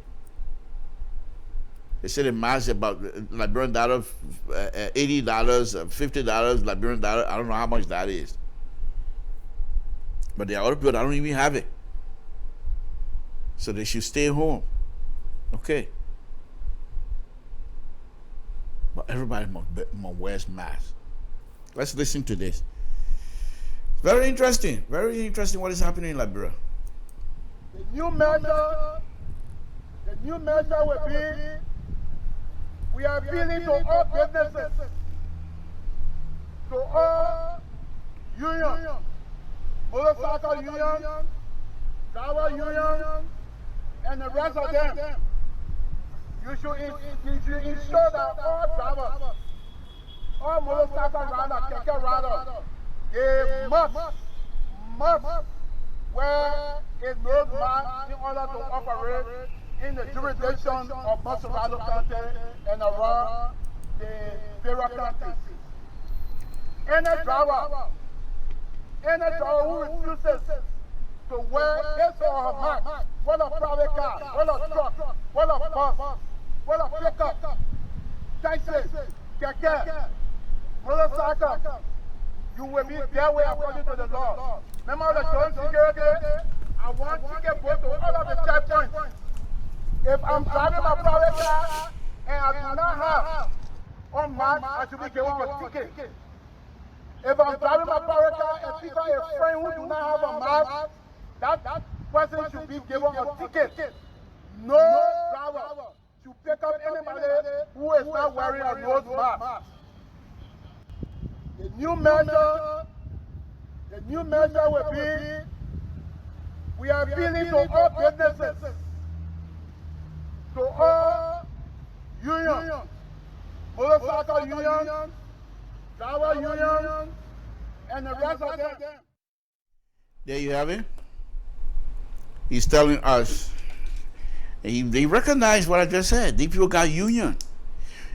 They said a mask about Liberian dollar, $80, $50 Liberian dollar. I don't know how much that is. But there are other people that don't even have it. So they should stay home. Okay. But everybody must wear masks. Let's listen to this. Very interesting. Very interesting what is happening in Liberia. The new measure will be, we are appealing to all businesses, to all unions, motorcycle union, driver union, and the rest of them. You should ensure that all drivers, all motorcycle riders, keke riders, they must wear a nose mask in order to operate in the jurisdiction of Massarado County and around the various counties. Any driver who refuses to wear his or her mask, whether private car, whether truck, whether bus, whether pickup, taxi, keke, motorcycle, you will be dealt with according to the law. Remember the joint security? I want you to go to all of the checkpoints. If I'm driving my private car and I do not have on mask, I should be given a ticket. If I'm driving my private car and people a friend who do not have a mask, that person should be given a ticket. No driver should pick up anybody who is not wearing a nose mask. The new measure will be, we are appealing to all businesses, to all unions, motorcycle union, driver union, and the rest of them. There you have it. He's telling us, they recognize what I just said. These people got union.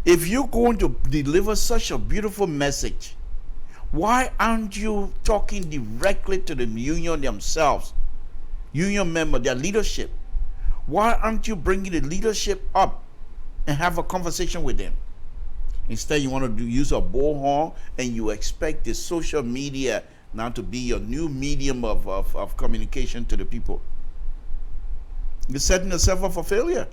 If you're going to deliver such a beautiful message, why aren't you talking directly to the union themselves? Union member, their leadership. Why aren't you bringing the leadership up and have a conversation with them? Instead, you want to use a bullhorn and you expect the social media now to be your new medium of communication to the people. You're setting yourself up for failure.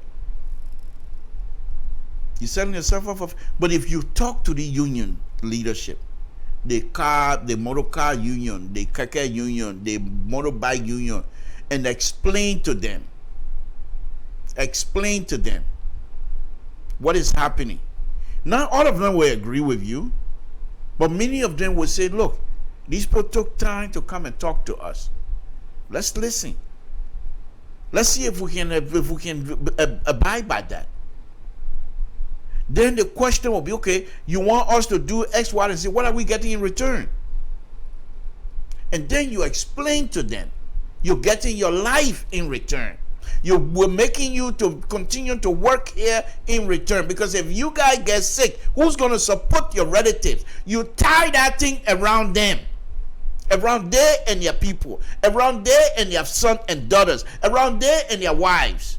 You're setting yourself up for But if you talk to the union leadership, the motor car union, the keke union, the motorbike union, and explain to them what is happening. Not all of them will agree with you, but many of them will say, look, these people took time to come and talk to us. Let's listen. Let's see if we can abide by that. Then the question will be, okay, you want us to do X, Y, and Z. What are we getting in return? And then you explain to them, you're getting your life in return. We're making you to continue to work here in return. Because if you guys get sick, who's going to support your relatives? You tie that thing around them. Around there and their people. Around there and their sons and daughters. Around there and their wives.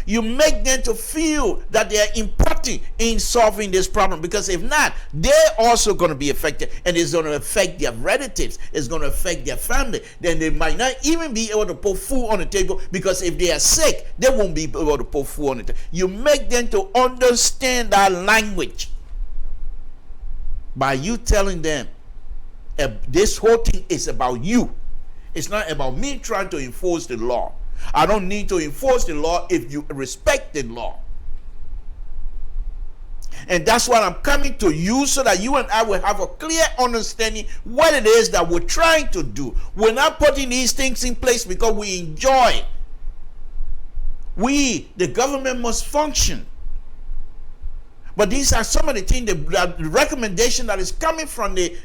You make them to feel that they are important in solving this problem, because if not, they're also going to be affected, and it's going to affect their relatives, it's going to affect their family. Then they might not even be able to put food on the table, because if they are sick, they won't be able to put food on the table. You make them to understand that language by you telling them this whole thing is about you. It's not about me trying to enforce the law. I don't need to enforce the law if you respect the law. And that's why I'm coming to you, so that you and I will have a clear understanding what it is that we're trying to do. We're not putting these things in place because we enjoy. The government must function. But these are some of the things, the recommendation that is coming from the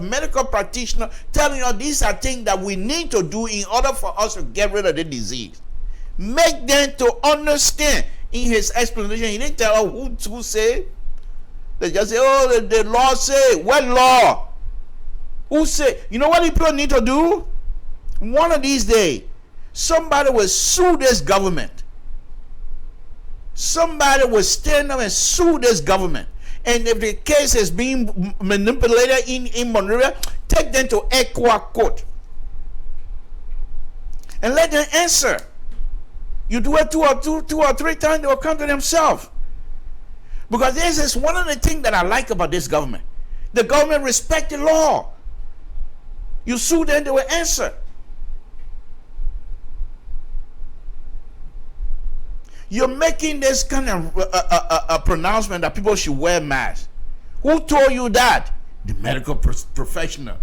medical practitioner, telling us these are things that we need to do in order for us to get rid of the disease. Make them to understand. In his explanation, he didn't tell us who say. They just say, oh, the law say. What law? Who say? You know what people need to do? One of these days, somebody will sue this government. somebody will stand up and sue this government. And if the case is being manipulated in Monrovia, take them to Equa Court and let them answer. You do it two or three times, they will come to themselves. Because this is one of the things that I like about this government. The government respects the law. You sue them, they will answer. You're making this kind of a pronouncement that people should wear masks. Who told you that? The medical professional.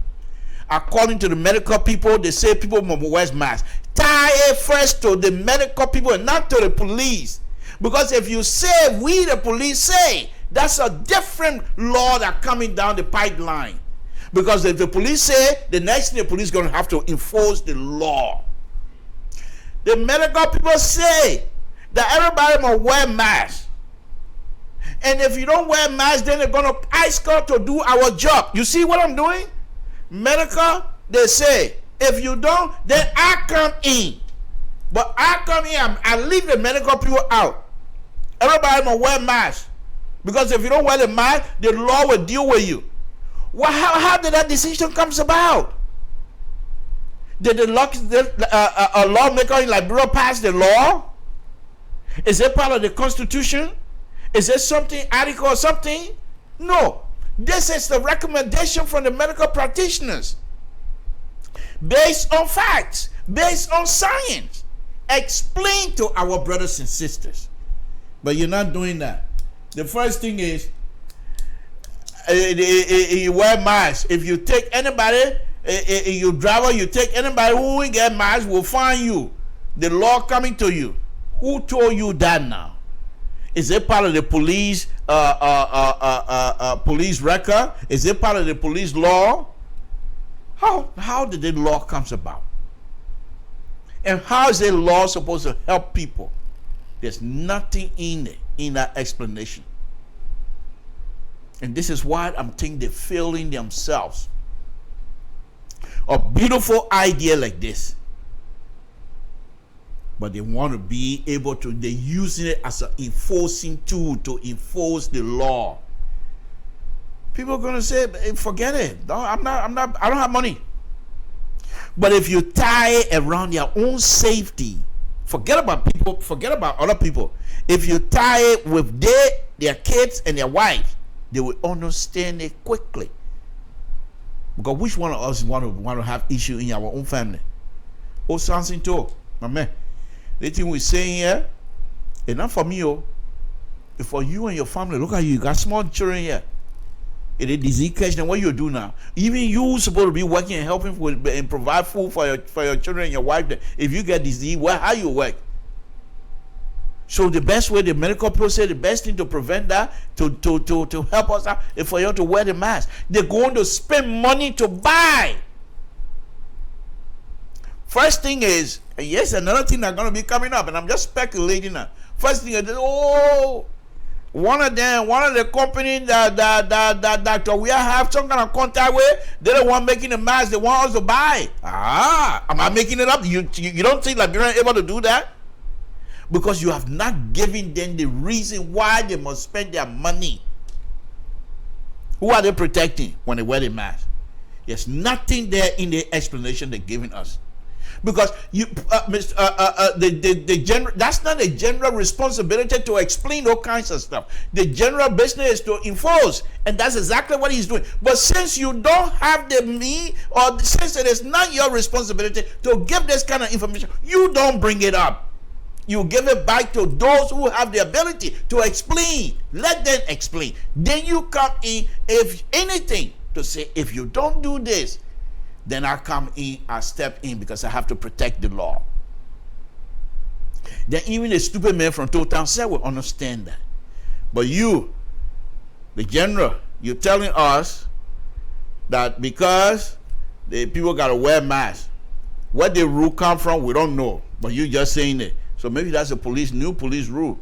According to the medical people, they say people must wear masks. Tie it first to the medical people and not to the police. Because if you say we the police say, that's a different law that coming down the pipeline. Because if the police say, the next thing the police going to have to enforce the law. The medical people say that everybody must wear masks. And if you don't wear masks, then they're going to ask us to do our job. You see what I'm doing? Medical, they say, if you don't, then I come in. But I come in, I leave the medical people out. Everybody must wear masks. Because if you don't wear the mask, the law will deal with you. Well, how did that decision come about? Did the lawmaker in Liberia pass the law? Is it part of the Constitution? Is it something, article or something? No. This is the recommendation from the medical practitioners. Based on facts, based on science. Explain to our brothers and sisters. But you're not doing that. The first thing is, you wear masks. If you take anybody, you driver, you take anybody who will get masks, will find you. The law coming to you. Who told you that now? Is it part of the police police record? Is it part of the police law? How did the law comes about? And how is the law supposed to help people? There's nothing in it, in that explanation. And this is why I'm thinking they're failing themselves. A beautiful idea like this. But they want to be able to, they're using it as an enforcing tool to enforce the law. People are going to say, forget it. I don't have money. But if you tie it around their own safety, forget about people, forget about other people. If you tie it with their kids and their wives, they will understand it quickly. Because which one of us want to have issue in our own family? Oh, something too, my man. The thing we're saying here, it's not for me, oh. It's for you and your family. Look at you got small children here. It is disease catch, then what you do now? Even you supposed to be working and helping with and provide food for your children and your wife. If you get disease, how you work? So the best way, the medical process, the best thing to prevent that, to help us out, is for you to wear the mask. They're going to spend money to buy. First thing is, yes, another thing that's going to be coming up, and I'm just speculating now. First thing is, one of the companies that we have some kind of contact with, they're the one making the mask. They want us to buy. Am I making it up? You don't think Liberians are able to do that? Because you have not given them the reason why they must spend their money. Who are they protecting when they wear the mask? There's nothing there in the explanation they're giving us. Because the general, that's not a general responsibility to explain all kinds of stuff. The general business is to enforce, and that's exactly what he's doing. But since you don't have the means, or since it is not your responsibility to give this kind of information, you don't bring it up. You give it back to those who have the ability to explain. Let them explain. Then you come in, if anything, to say, if you don't do this, then I come in, I step in because I have to protect the law. Then even a stupid man from Town Set will understand that. But you, the general, you're telling us that because the people got to wear masks, where the rule come from, we don't know. But you're just saying it. So maybe that's a new police rule.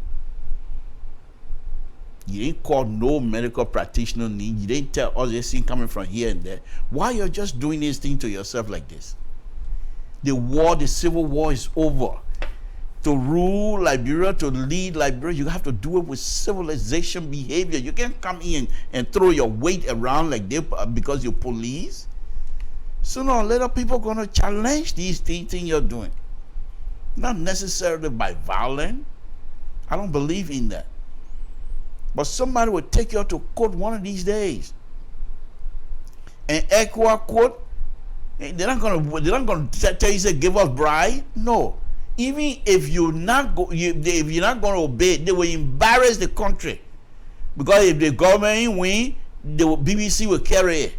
You didn't call no medical practitioner need. You didn't tell us this thing coming from here and there. Why you're just doing this thing to yourself like this? The war, the civil war is over. to rule Liberia, to lead Liberia, you have to do it with civilization behavior. You can't come in and throw your weight around like they because you're police. Sooner or later, people are going to challenge these things you're doing. Not necessarily by violence. I don't believe in that. But somebody will take you to court one of these days. And equal court, they're not going to tell you, say, give us bribe. No. Even if you're not going to obey, they will embarrass the country. Because if the government win, the BBC will carry it.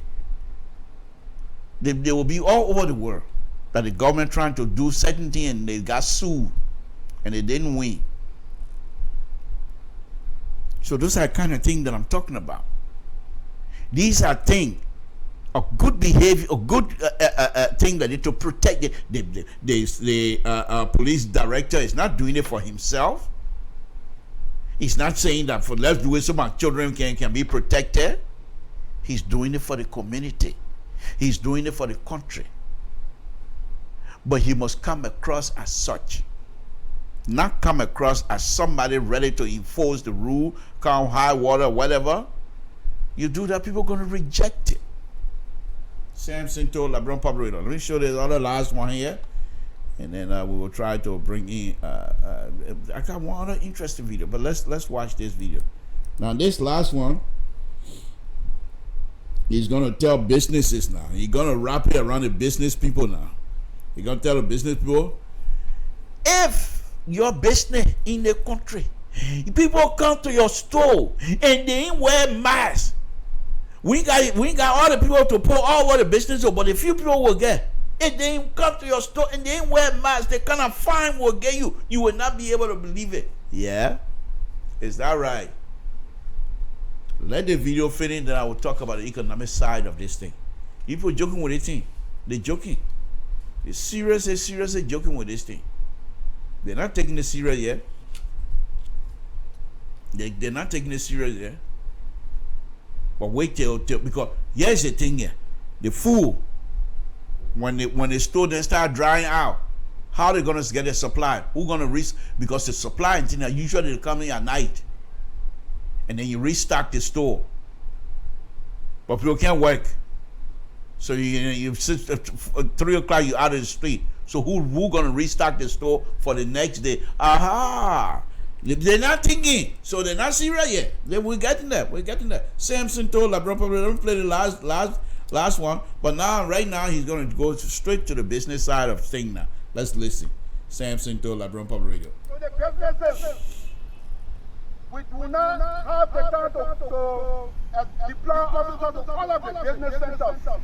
They will be all over the world that the government trying to do certain thing and they got sued and they didn't win. So those are the kind of things that I'm talking about. These are things, a good behavior, a good thing that need to protect the police director is not doing it for himself. He's not saying that for let's do it so my children can be protected. He's doing it for the community. He's doing it for the country. But he must come across as such. Not come across as somebody ready to enforce the rule, come high water, whatever. You do that, people are going to reject it. Samson told LeBron Public. Let me show this other last one here. And then we will try to bring in I got one other interesting video, but let's watch this video. Now this last one, he's going to tell businesses now. He's going to wrap it around the business people now. He's going to tell the business people, if your business in the country, people come to your store and they ain't wear masks, we got all the people to pull all over the business, but a few people will get. If they ain't come to your store and they ain't wear masks, the kind of fine will get you. You will not be able to believe it. Yeah? Is that right? Let the video finish, then I will talk about the economic side of this thing. People joking with this thing. They're joking. They're seriously joking with this thing. They're not taking it serious yet. They're not taking it serious yet. But wait till because here's the thing here. The food, when the store then start drying out, how they gonna get their supply? Who gonna risk? Because the supply and things usually they come in at night. And then you restock the store. But people can't work. So you sit at 3 o'clock, you're out of the street. So who gonna restock the store for the next day? Aha! They're not thinking. So they're not serious yet. We're getting that. Samson told LeBron probably don't play the last one. But now, right now, he's gonna go straight to the business side of things now. Let's listen. Samson told LeBron Public Radio. So the businesses, we do not have the time to deploy officers to all of the business centers.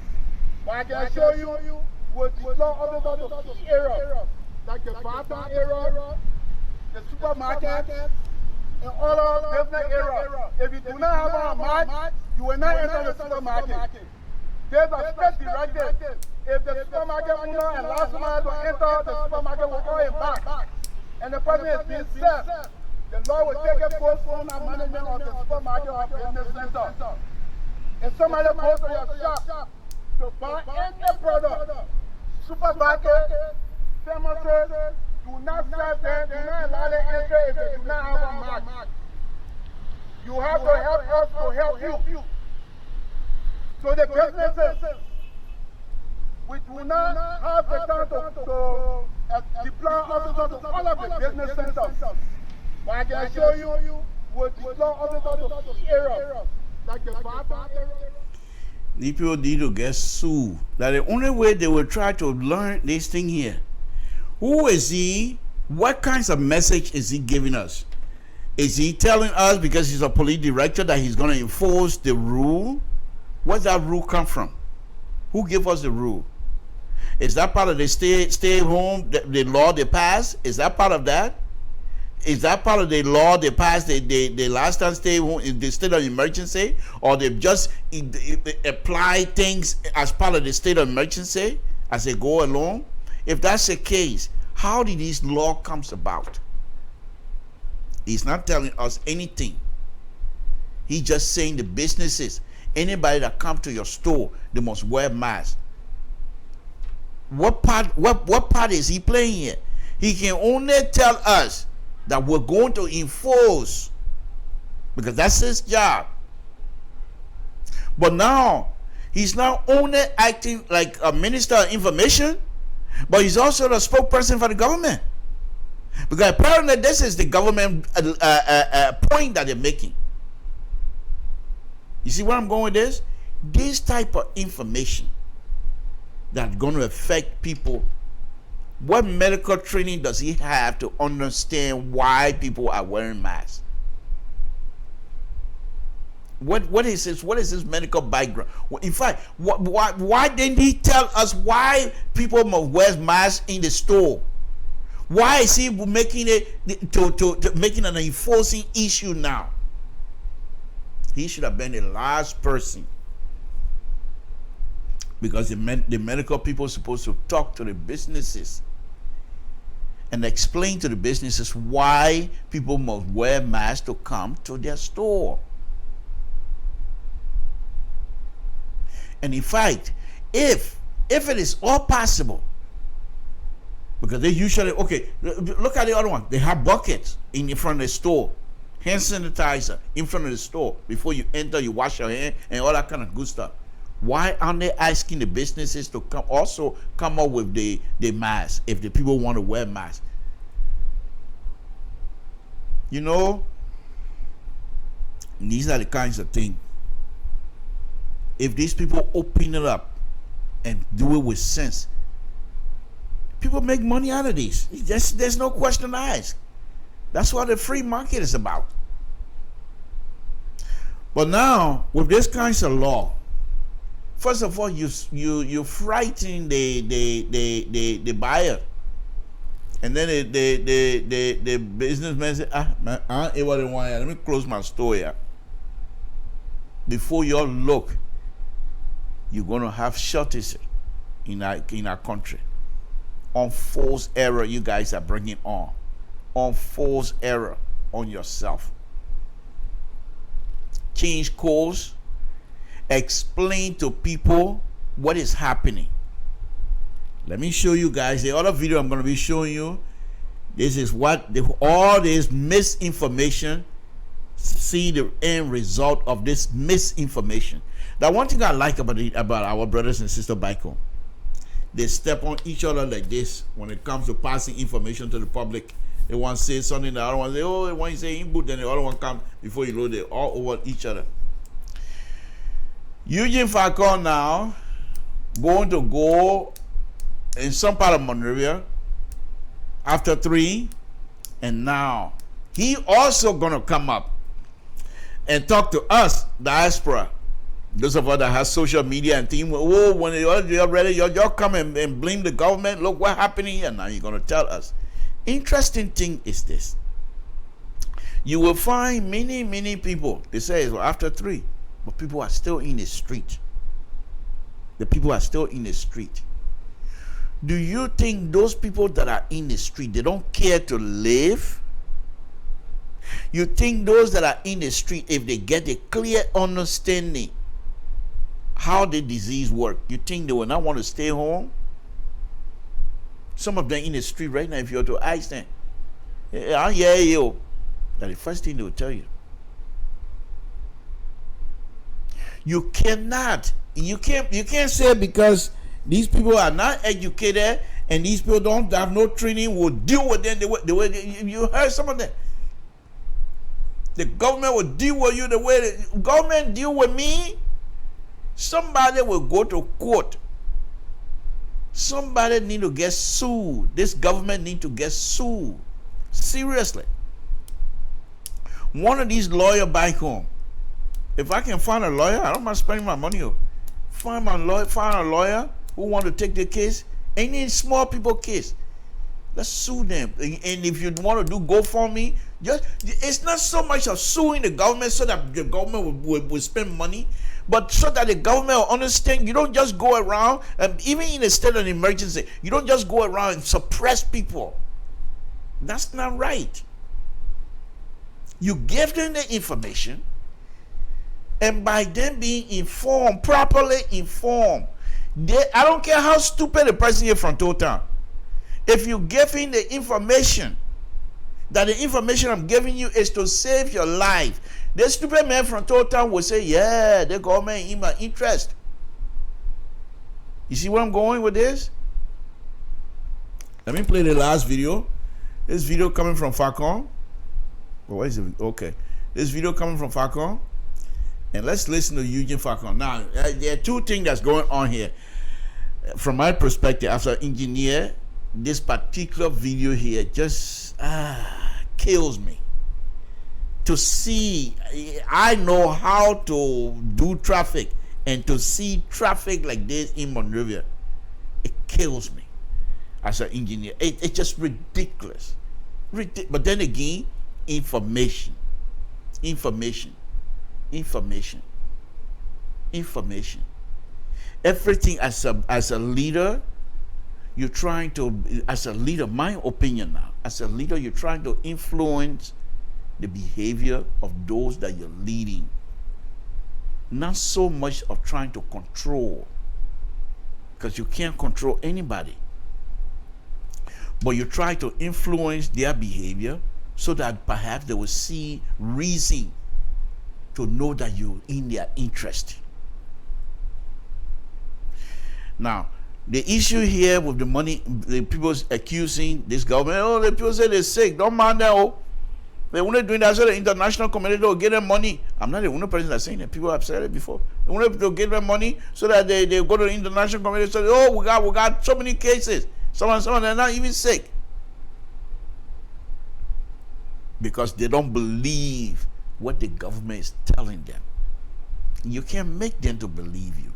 But I can show you with deploy officers to key areas, like the Barton area, the supermarket, and all of business areas. If you do not have a mark, you will not enter the supermarket. There's a strict directive. If the supermarket owner and last man to enter the supermarket will call him back, and the person is being served, the law will take a post on the management of the supermarket or business center. If somebody goes to your shop to buy any product, supermarket, pharmacies, do not serve them, do not allow them enter if they do not have a mark. You have to help us to help you. So the businesses, we do not have the time to deploy officers to all of the business centers. But I can show you with deploy officers to key areas, like the Barton area. These people need to get sued. That the only way they will try to learn this thing here. Who is he? What kinds of message is he giving us? Is he telling us because he's a police director that he's going to enforce the rule? Where's that rule come from? Who gave us the rule? Is that part of the stay home, the law they passed? Is that part of that? Is that part of the law they passed, the last time stay home in the state of emergency? Or they just apply things as part of the state of emergency as they go along? If that's the case, how did this law come about? He's not telling us anything. He's just saying the businesses, anybody that come to your store, they must wear masks. What part is he playing here? He can only tell us that we're going to enforce, because that's his job. But now, he's not only acting like a minister of information, but he's also the spokesperson for the government. Because apparently this is the government point that they're making. You see where I'm going with this? This type of information that's going to affect people. What medical training does he have to understand why people are wearing masks? What is his medical background? In fact, why didn't he tell us why people must wear masks in the store? Why is he making it to making an enforcing issue now? He should have been the last person, because the medical people are supposed to talk to the businesses and explain to the businesses why people must wear masks to come to their store. And in fact, if it is all possible, because they usually, okay, look at the other one. They have buckets in front of the store, hand sanitizer in front of the store. Before you enter, you wash your hand and all that kind of good stuff. Why aren't they asking the businesses to come up with the mask if the people want to wear masks? You know, these are the kinds of things. If these people open it up and do it with sense, people make money out of these. There's no question to ask. That's what the free market is about. But now, with this kinds of law, first of all, you frighten the buyer, and then the businessman say, let me close my store here. Before you all look, you're going to have shortages in our country. On false error you guys are bringing on false error on yourself. Change course, explain to people what is happening. Let me show you guys the other video I'm going to be showing you. This is what all this misinformation. See the end result of this misinformation. That one thing I like about our brothers and sisters back home, they step on each other like this when it comes to passing information to the public. They one say something, the other one say, oh, when you say input, then the other one comes before you load it, all over each other. Eugene Falcon now going to go in some part of Monrovia after 3, and now he also gonna come up and talk to us, diaspora. Those of us that have social media and think, oh, when you're ready, you're come and blame the government. Look what's happening here. Now you're going to tell us. Interesting thing is this. You will find many people, they say, well, after 3, but people are still in the street. The people are still in the street. Do you think those people that are in the street, they don't care to live? You think those that are in the street, if they get a clear understanding how the disease works, you think they will not want to stay home? Some of them in the street right now, if you were to ask them, I hear you, that's the first thing they will tell you. You can't say because these people are not educated and these people don't have no training, will deal with them the way you heard some of them. The government will deal with you the way the government deal with me. Somebody will go to court. Somebody need to get sued. This government need to get sued. Seriously. One of these lawyers back home. If I can find a lawyer, I don't mind spending my money. Find a lawyer who want to take the case. Any small people case. Let's sue them. And if you want to do GoFundMe, it's not so much of suing the government so that the government will spend money, but so that the government will understand you don't just go around, even in a state of emergency, you don't just go around and suppress people. That's not right. You give them the information, and by them being informed, properly informed, I don't care how stupid the person is from Total. If you give him the information, that the information I'm giving you is to save your life, the stupid man from Total will say, yeah, the government in my interest. You see where I'm going with this? Let me play the last video. This video coming from Falcon. Well, what is it? Okay. This video coming from Falcon. And let's listen to Eugene Falcon. Now, there are two things that's going on here. From my perspective, as an engineer, this particular video here just kills me. To see, I know how to do traffic, and to see traffic like this in Monrovia, it kills me as an engineer. It's just ridiculous. But then again, information. Everything as a leader, you're trying to, as a leader, my opinion now, as a leader, you're trying to influence the behavior of those that you're leading. Not so much of trying to control, because you can't control anybody. But you try to influence their behavior so that perhaps they will see reason to know that you're in their interest. Now, the issue here with the money, the people accusing this government, oh, the people say they're sick, don't mind that. Oh, they want to do that so the international community will get them money. I'm not the only person that's saying that. People have said it before. They want to get them money so that they go to the international community and say, oh, we got so many cases. Someone, they're not even sick. Because they don't believe what the government is telling them. You can't make them to believe you.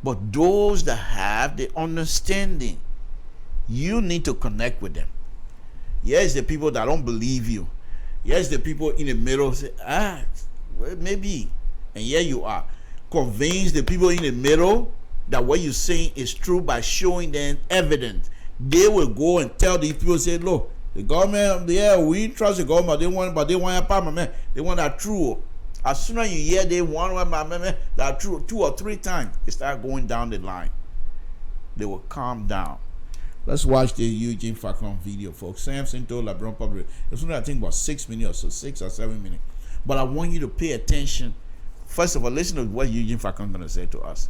But those that have the understanding, you need to connect with them. Yes, the people that don't believe you. Yes, the people in the middle say, well, maybe. And here you are. Convince the people in the middle that what you're saying is true by showing them evidence. They will go and tell these people, say, look, the government, yeah, we trust the government, but they want empowerment. They want that true. As soon as you hear they want empowerment, that true 2 or 3 times, they start going down the line. They will calm down. Let's watch the Eugene Falcon video, folks. Samson told LeBron Public. It's only, I think, about 6 minutes or so, 6 or 7 minutes. But I want you to pay attention. First of all, listen to what Eugene Falcon is going to say to us.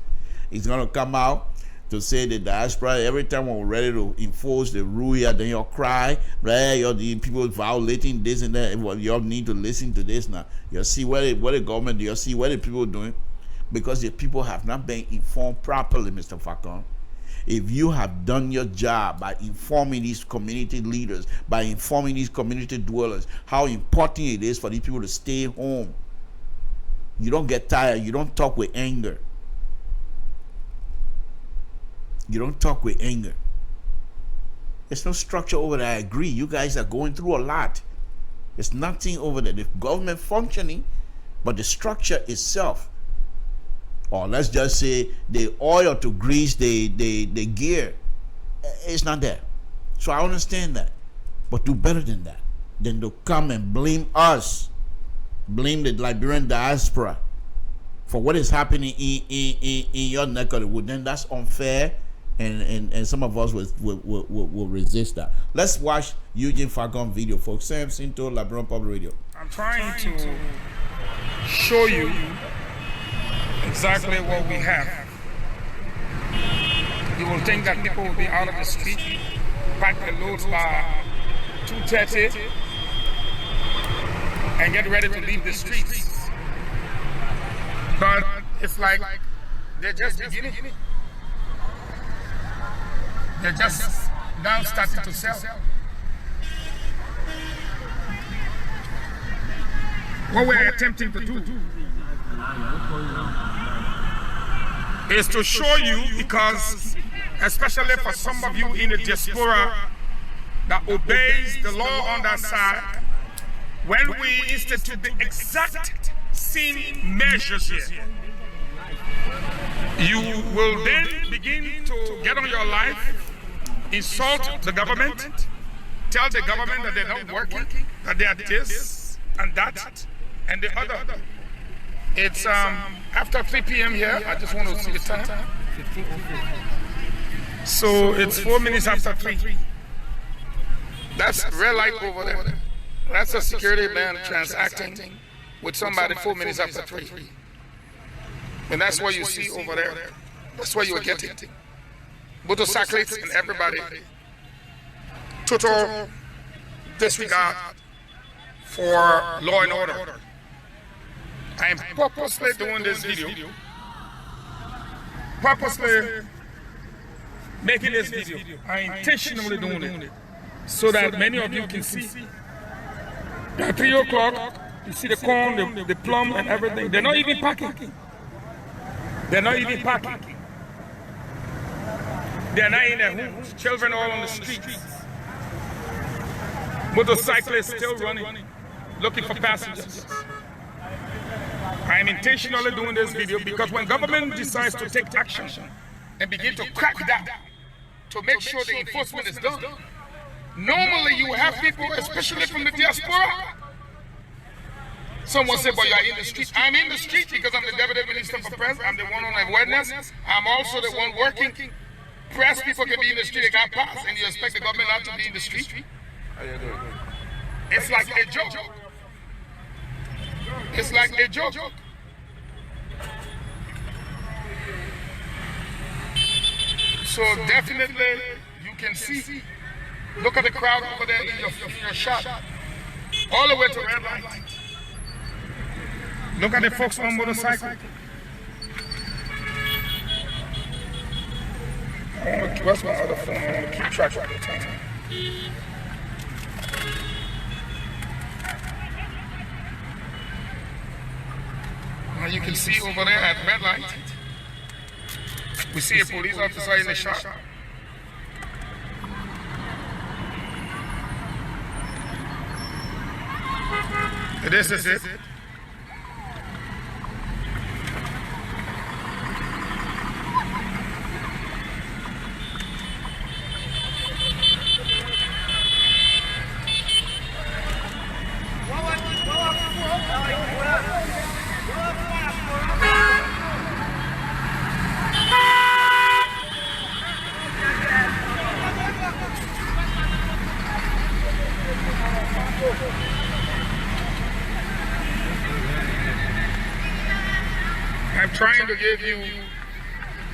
He's going to come out to say the diaspora, every time we're ready to enforce the rule here, then you'll cry, right? You're the people violating this and that. You need to listen to this now. You'll see what the government, you'll see what the people are doing, because the people have not been informed properly, Mr. Falcon. If you have done your job by informing these community leaders, by informing these community dwellers, how important it is for these people to stay home. You don't get tired. You don't talk with anger. You don't talk with anger. There's no structure over there. I agree. You guys are going through a lot. There's nothing over there. The government functioning, but the structure itself, or let's just say the oil to grease the gear, it's not there. So I understand that. But do better than that. Than to come and blame us. Blame the Liberian diaspora for what is happening in your neck of the wood. Then that's unfair. And some of us will resist that. Let's watch Eugene Falcon video, folks. Samson told LeBron Public Radio. I'm trying to show you exactly what we have. You will think that people will be out of the street, pack their loads by 2:30, and get ready to leave the streets. But it's like they're just beginning. They're just now starting to sell. What we're attempting to do is to show you, because especially for some of you in the diaspora that obeys the law on that side, when we institute the exact same measures here, you will then begin to get on your life, insult the government, tell the government that they're not working, that they are this and that and the other. It's after 3 p.m. here. I just want to see the time. So it's 4 minutes after 3. That's red light over there. That's a security man transacting with somebody 4 minutes after 3. And that's what you see over there. That's what you are getting. Motorcyclists and everybody. Total disregard for law and order. I am purposely doing this video. Purposely making this video. I intentionally doing it so that many of you can see. At 3 o'clock, you see the corn, the plum, and everything. They're not even packing. They're not even packing. They're not in their homes. Children all on the streets. Motorcyclists still running, looking for passengers. I am intentionally doing this video because when government decides to take action and begin to crack down to make sure the enforcement is done, normally you have people, especially from the diaspora. Someone said, but you are in the street. I'm in the street because I'm the Deputy Minister for Press. I'm the one on awareness. I'm also the one working. Press people can be in the street, they got pass, and you expect the government not to be in the street? It's like a joke. It's like a joke. So definitely you can see. Look at the crowd over there in your shot. All the way to red light. Look at the folks on motorcycle. What's my other phone? I want to keep track of the time. Now you can see over there at red light. We see a police officer in the shop. This is it. I'm trying to give you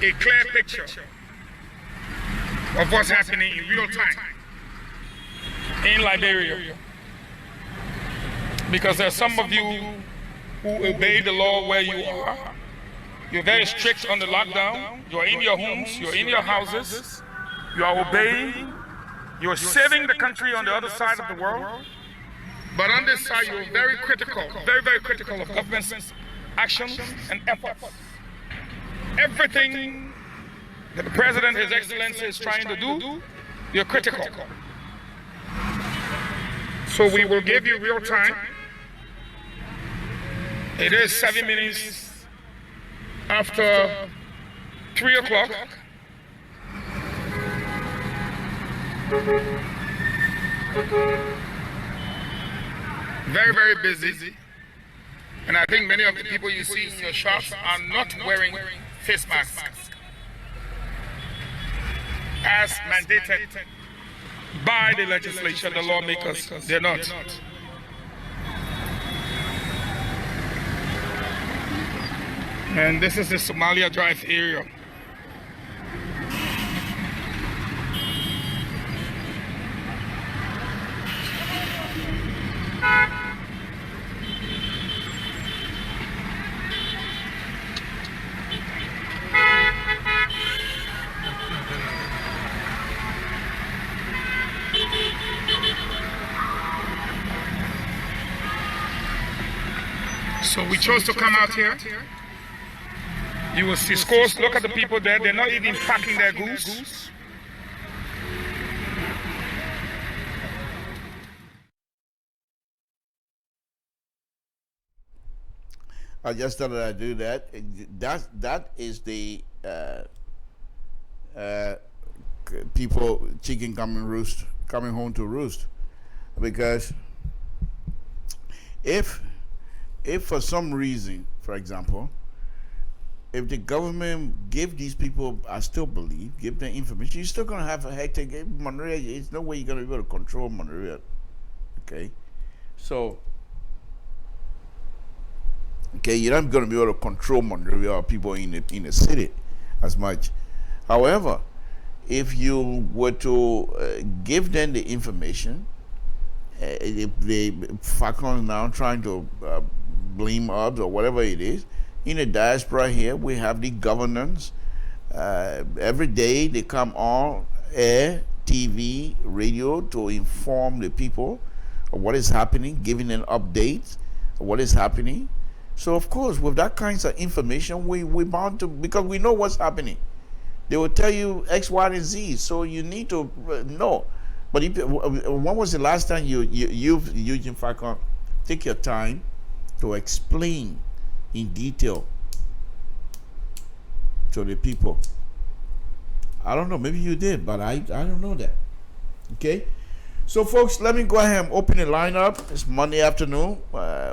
a clear picture of what's happening in real time in Liberia. Because there's some of you who obey the law where you are. You're very strict on the lockdown. You're in your homes, you're in your houses, you are obeying, you're saving the country on the other side of the world. But on this side, you're very critical, very critical of government's actions and efforts. Everything that the President, His Excellency, is trying to do, you're critical. So we will give you real time. It is 7 minutes after 3 o'clock. Very busy. And I think many of the people you see in your shops are not wearing face masks as mandated by the legislature, the lawmakers. They're not. And this is the Somalia Drive area. So we chose to come out here. You will see scores. Look at the people there. They're not even packing their goods. I just thought I'd do that. That is the people chicken coming home to roost, because if for some reason, for example, if the government give these people, I still believe, give them information, you're still gonna have a hectic malaria. There's no way you're gonna be able to control malaria. Okay, so you're not gonna be able to control malaria or people in the city as much. However, if you were to give them the information, if they Falcons now trying to blame us or whatever it is. In the diaspora here, we have the governors. Every day they come on air, TV, radio to inform the people of what is happening, giving them updates of what is happening. So of course, with that kinds of information, we bound to, because we know what's happening. They will tell you X, Y, and Z. So you need to know. But when was the last time you've Eugene Falcon take your time to explain in detail to the people? I don't know, maybe you did, but I don't know that. Okay, so folks, let me go ahead and open the line up. It's Monday afternoon.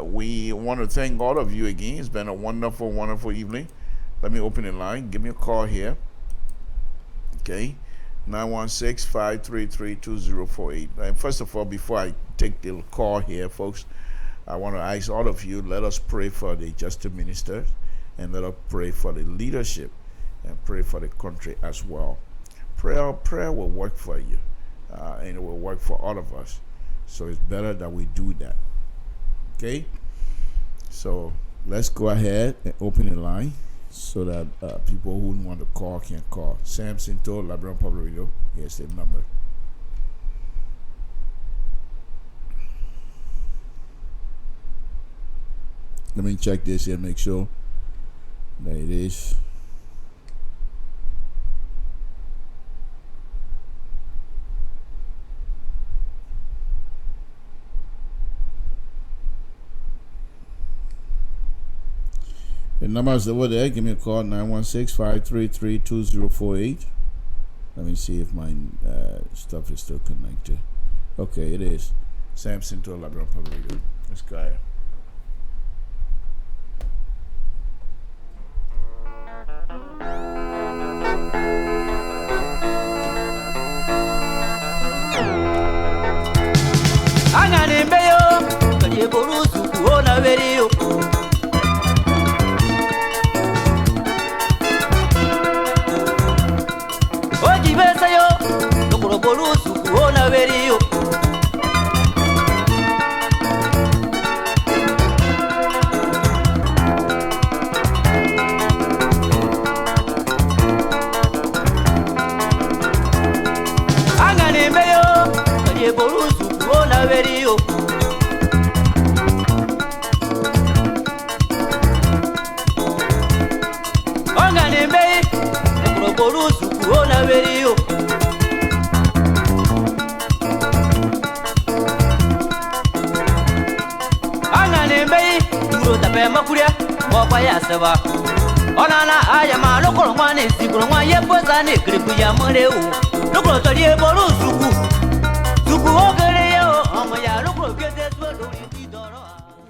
We want to thank all of you again. It's been a wonderful, wonderful evening. Let me open the line. Give me a call here. Okay, 916-533-2048. And first of all, before I take the call here, folks, I want to ask all of you, let us pray for the justice ministers, and let us pray for the leadership, and pray for the country as well. Prayer will work for you, and it will work for all of us. So it's better that we do that. Okay? So let's go ahead and open the line so that people who want to call can call. Sam Sinto, LIBERIA Public Radio. Here's the number. Let me check this here, make sure that it is. The number is over there. Give me a call, 916-533-2048. Let me see if my stuff is still connected. Okay, it is. Samson to LIBERIA Public Radio. Let's go ahead.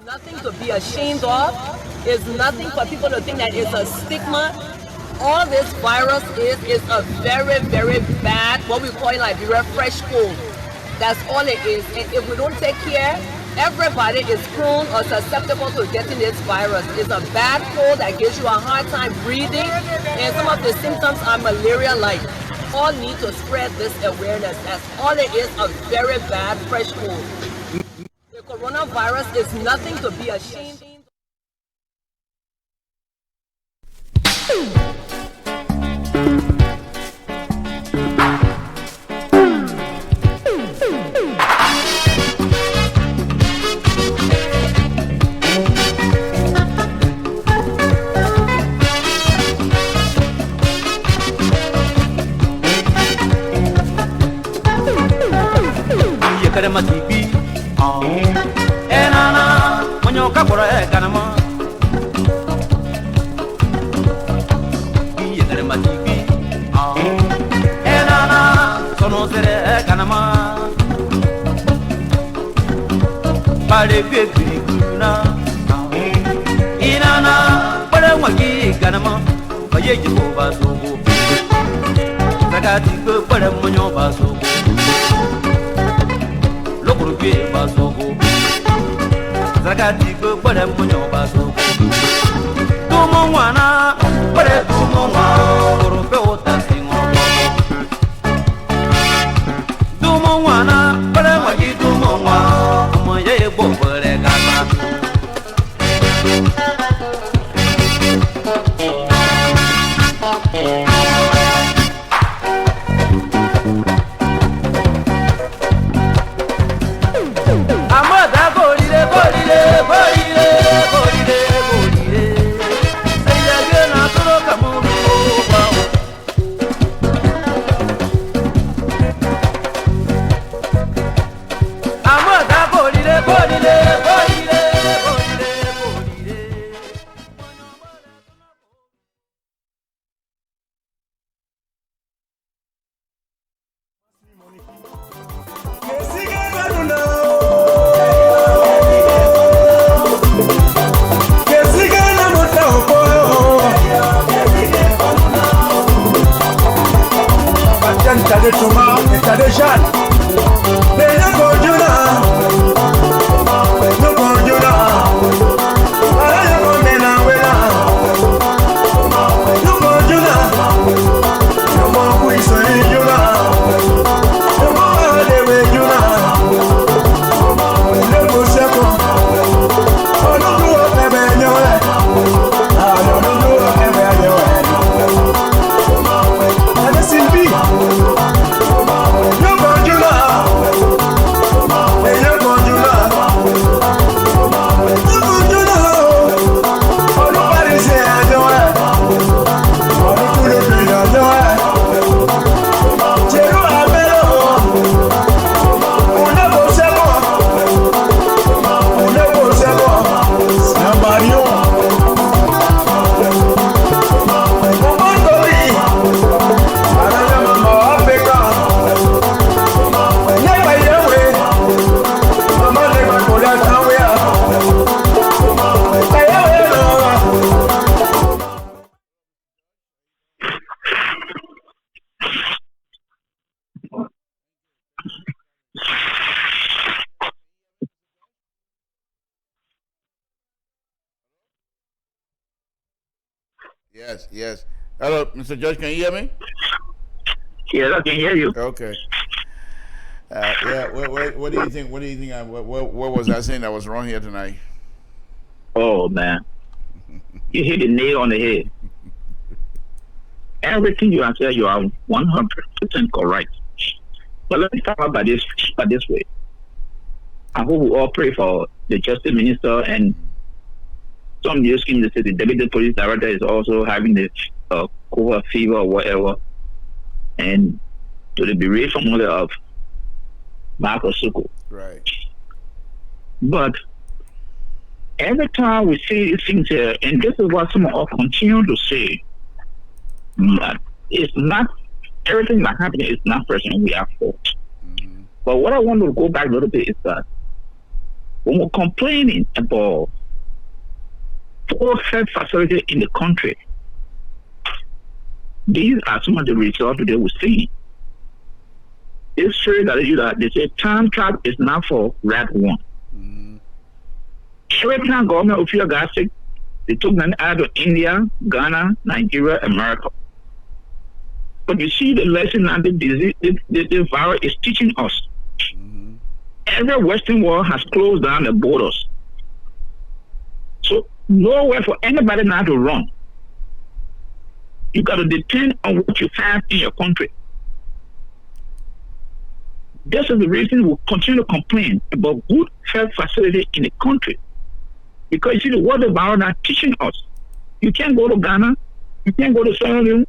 Nothing to be ashamed of. It's nothing for people to think that it's a stigma. All this virus is a very, very bad, what we call in Liberia, fresh cold. That's all it is. And if we don't take care, everybody is prone or susceptible to getting this virus. It's a bad cold that gives you a hard time breathing, and some of the symptoms are malaria-like. All need to spread this awareness. That's all it is, a very bad fresh cold. The coronavirus is nothing to be ashamed of. Matipi, enana, manyoka bora kanama. Yekare matipi, enana, sono sere kanama. Pale pepi kuna, inana, pale waki kanama. ye jibo basogo Zakati go pare monyo basogo Lokuru bi basogo Zakati go pare monyo basogo Tumo wana pare tumo wa Orope otasingo Tumo wana pare wagi tumo wa Mo ye bo pare gama Yes. Hello, Mr. Judge, can you hear me? Yes, I can hear you. Okay. What do you think? What was I saying that was wrong here tonight? Oh, man. You hit the nail on the head. Everything you answer, you are 100% correct. But let me talk about this way. I hope we all pray for the Justice Minister, and some news came to say the Deputy Police Director is also having the COVID fever or whatever, and to the bereaved family of Marcus Suko. Right. But every time we see these things here, and this is what some of us continue to say, that it's not everything that's happening is not personal, we are fault. Mm-hmm. But what I want to go back a little bit is that when we're complaining about poor health facilities in the country, these are some of the results that we're seeing. It's true that they say time trap is not for rat one. Mm-hmm. Every time government of Fia got sick, they took them out of India, Ghana, Nigeria, America. But you see the lesson that the virus is teaching us. Mm-hmm. Every Western world has closed down the borders. So nowhere for anybody now to run. You got to depend on what you have in your country. This is the reason we continue to complain about good health facility in the country. Because you see what the virus are teaching us. You can't go to Ghana, you can't go to Sierra Leone,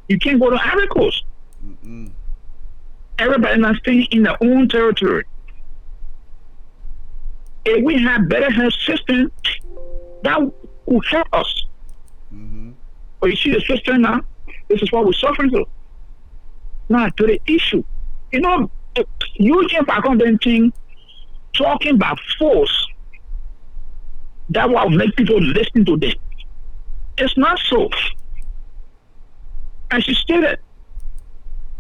you can't go to Ivory Coast. Mm-hmm. Everybody now staying in their own territory. If we have better health system, that will help us. Mm-hmm. But you see the system now, this is what we're suffering through. Now to the issue. You know, you can't back on them thing talking about force. That will make people listen to them. It's not so. as you stated,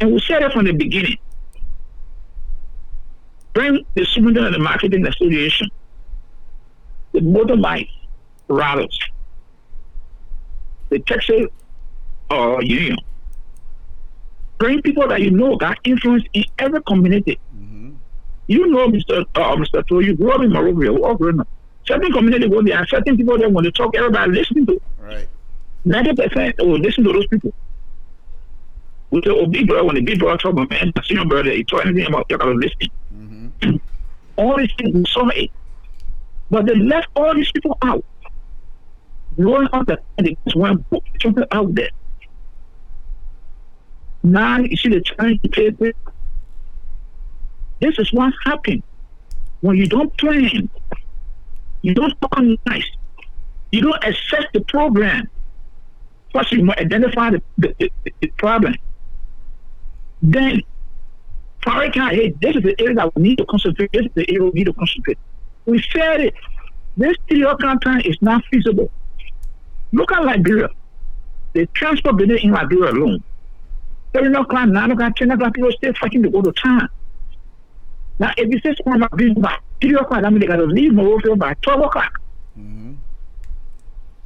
and we said it from the beginning, bring the superintendent of the marketing association, the motorbike riders, the taxi union. Bring people that you know got influence in every community. You know, Mr. Tro, you grew up in Monrovia, we all grown up. Certain community go there, certain people that when they talk, everybody listening to. Right. 90% will listen to those people. With the big brother, when the big brother talk about man, the senior brother, he talk anything about you're gonna listen. All these things we saw it. But they left all these people out. Blowing out the and they just went something out there. Now you see the trying to pay it. This is what happened when you don't plan, you don't organize, you don't assess the program. First, you must identify the problem. Then, prioritize, hey, this is the area that we need to concentrate, this is the area we need to concentrate. We said it. This 3-year plan is not feasible. Look at Liberia. The transport building in Liberia alone. 7 o'clock, 9 o'clock, 10 o'clock, people still fighting to go to town. Now, if you say someone might be by 3 o'clock, that means they got to leave Monrovia by 12 o'clock.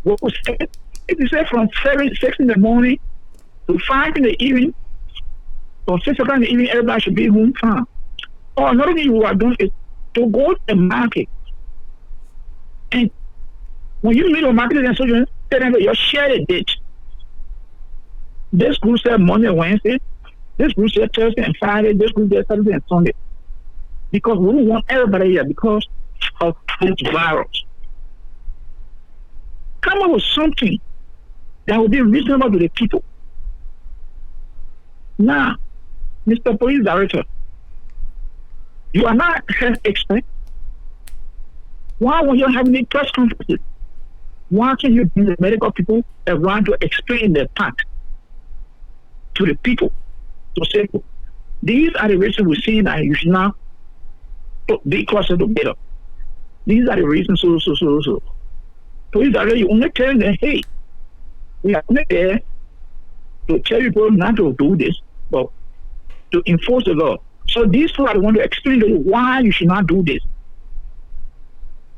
What was said? If you say from 6 in the morning to 5 in the evening, or 6 o'clock in the evening, everybody should be home time. Or another thing you are doing is to go to the market. And when you meet a market and social, tell them that you share a date. This group said Monday and Wednesday. This group said Thursday and Friday. This group said Saturday and Sunday. Because we don't want everybody here because of this virus. Come up with something that will be reasonable to the people. Now, Mr. Police Director, you are not a health expert. Why when you're having a press conferences, why can't you bring the medical people around to explain their part to the people? To say, these are the reasons we see that you should not be closer together. These are the reasons, so. Police Director, you only tell them, hey, we are only there to tell people not to do this, but to enforce the law. So these people are want to explain to you why you should not do this.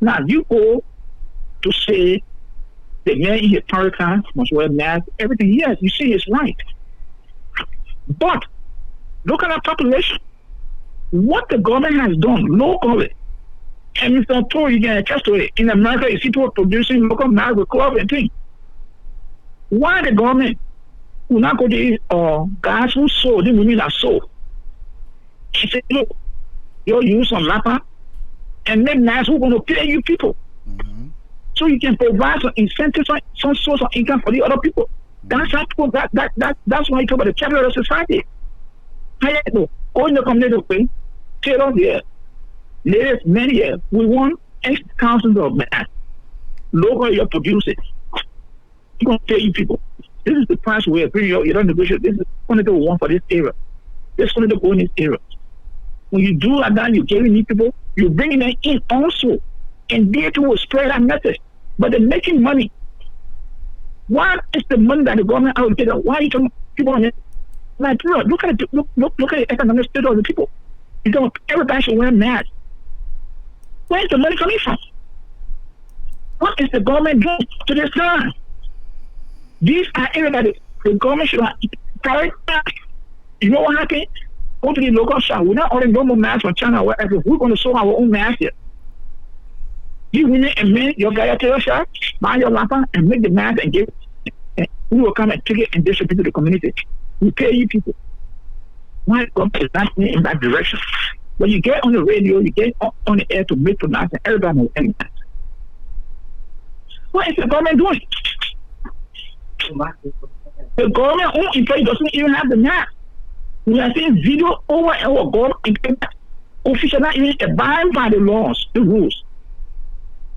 Now you go to say the man in his paragraph must wear mask, everything. Yes, you see it's right. But look at our population. What the government has done locally. And Mr. Tro, you can attest to it. In America, you see people producing local mask with cloth and things. Why the government will not go to these guys who sold, the women that sold? She said, look, you'll use some laptop and make nice, who's going to pay you people. So you can provide some incentives, some source of income for the other people. That's how people, that's why you talk about the capital of society. Go in the community, tell us here, latest many years, we want X thousands of masks. Local, you're producing. You're going to pay you people. This is the price we're agreeing. You don't negotiate. This is only the one for this area. This is only the go in this area. When you do like that, you're giving these people, you're bringing them in also. And they too will spread that message. But they're making money. What is the money that the government allocated? Why are you talking people on it? Like, look at it, look at the economic state of the people. You don't, everybody should wear masks. Where's the money coming from? What is the government doing to this time? These are areas that the government should prioritize. You know what happened? Go to the local shop. We're not ordering normal masks from China or wherever. We're going to sew our own masks here. You women and men, your guy at your shop, buy your laptop and make the mask and give it. And we will come and take it and distribute to the community. We pay you people. Why government is not in that direction? When you get on the radio, you get on the air to make pronouncement, everybody knows anything. What is the government doing? The government own employee doesn't even have the mask. We are seeing video over and over. Government officials not even abiding by the laws, the rules.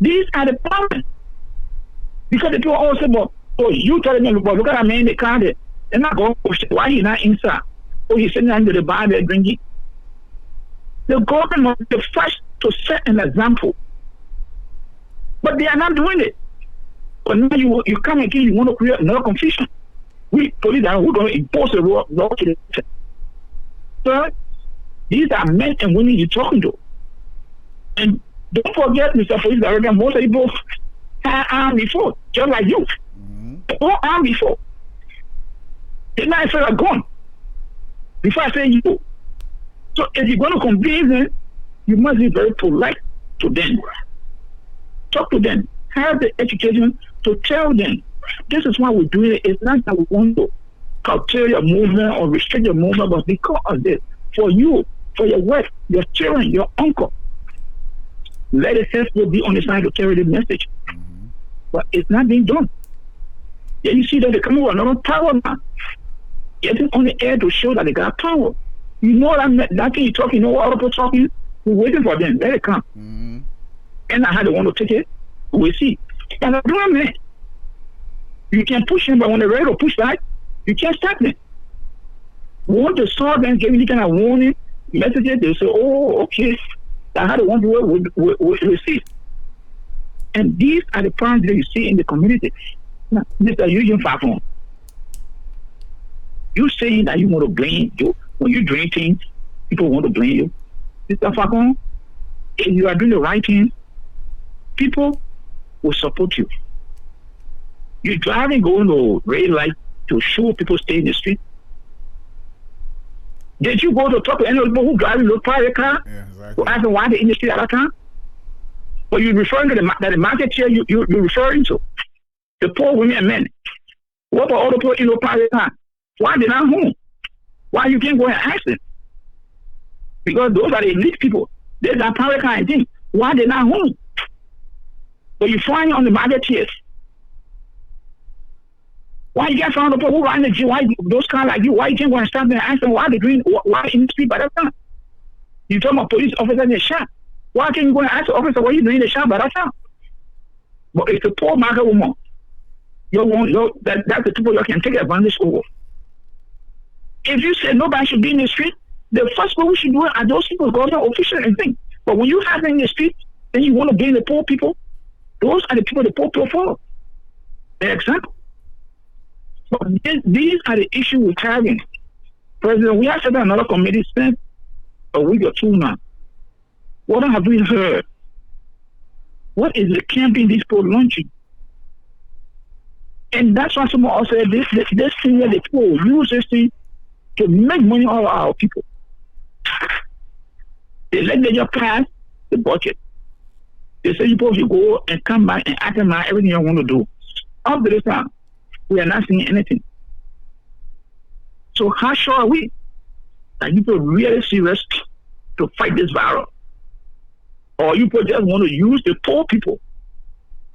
These are the problems. Because the people all say, oh, you telling me, look at that man in the car there. They're not going to why he's not inside. Oh, he's sitting under the bar there drinking. The government must be the first to set an example. But they are not doing it. But now you come again, you want to create another confusion. We police are going to impose a law to the citizen. So these are men and women you're talking to. And don't forget, Mr. Police Director, most people had armed before, just like you. All armed before. They might say a gun before I say you. So if you're going to convince them, you must be very polite to them. Talk to them. Have the education to tell them, this is why we're doing it. It's not that we want to curtail your movement or restrict your movement, but because of this, for you, for your wife, your children, your uncle, let it will be on the side to carry the message. But it's not being done. Then you see that they come with another power now. Getting on the air to show that they got power. You know that thing you're talking, you know what other people talking? We're waiting for them. Let it come. And how they want to take it, we'll see. And I'm doing that. You can push them, but when they're ready to push back, you can't stop them. Once they saw them giving any kind of warning messages, they'll say, oh, okay, that's how they want to work, we'll see. And these are the problems that you see in the community. Now, this is using platform. You saying that you want to blame you. When you doing things, people want to blame you. Mr. Falcon, if you are doing the right thing, people will support you. You're driving, going to red light to show people stay in the street. Did you go to talk to any of the people who driving those private car? Yeah, exactly. To ask them why they're in the street at that time? But you're referring to the market here you're referring to. The poor women and men. What about all the people in the private car? Why they're not home? Why you can't go and ask them? Because those are the elite people. They're that private car and thing. Why they're not home? But you find on the market here. Why you get found the people who run the G? Why those cars like you? Why you can't go and stop them and ask them why they're doing? Why in the street by that time? You talking about police officer in the shop? Why can't you go and ask the officer what you doing in the shop by that time? But it's a poor market woman. That's the people you can take advantage over. If you say nobody should be in the street, the first people who should do it are those people, government officials and things. But when you have them in the street, then you want to blame the poor people. Those are the people the poor people follow. The example. But these are the issues we're having. President, we have set up another committee since a week or two now. What have we heard? What is the campaign these people launching? And that's why someone also said this thing that the people use this thing to make money out of our people. They let them just pass the budget. They say you're supposed to go and come back and atomize everything you want to do. Up to this time, we are not seeing anything. So how sure are we that you people really serious to fight this virus? Or you people just want to use the poor people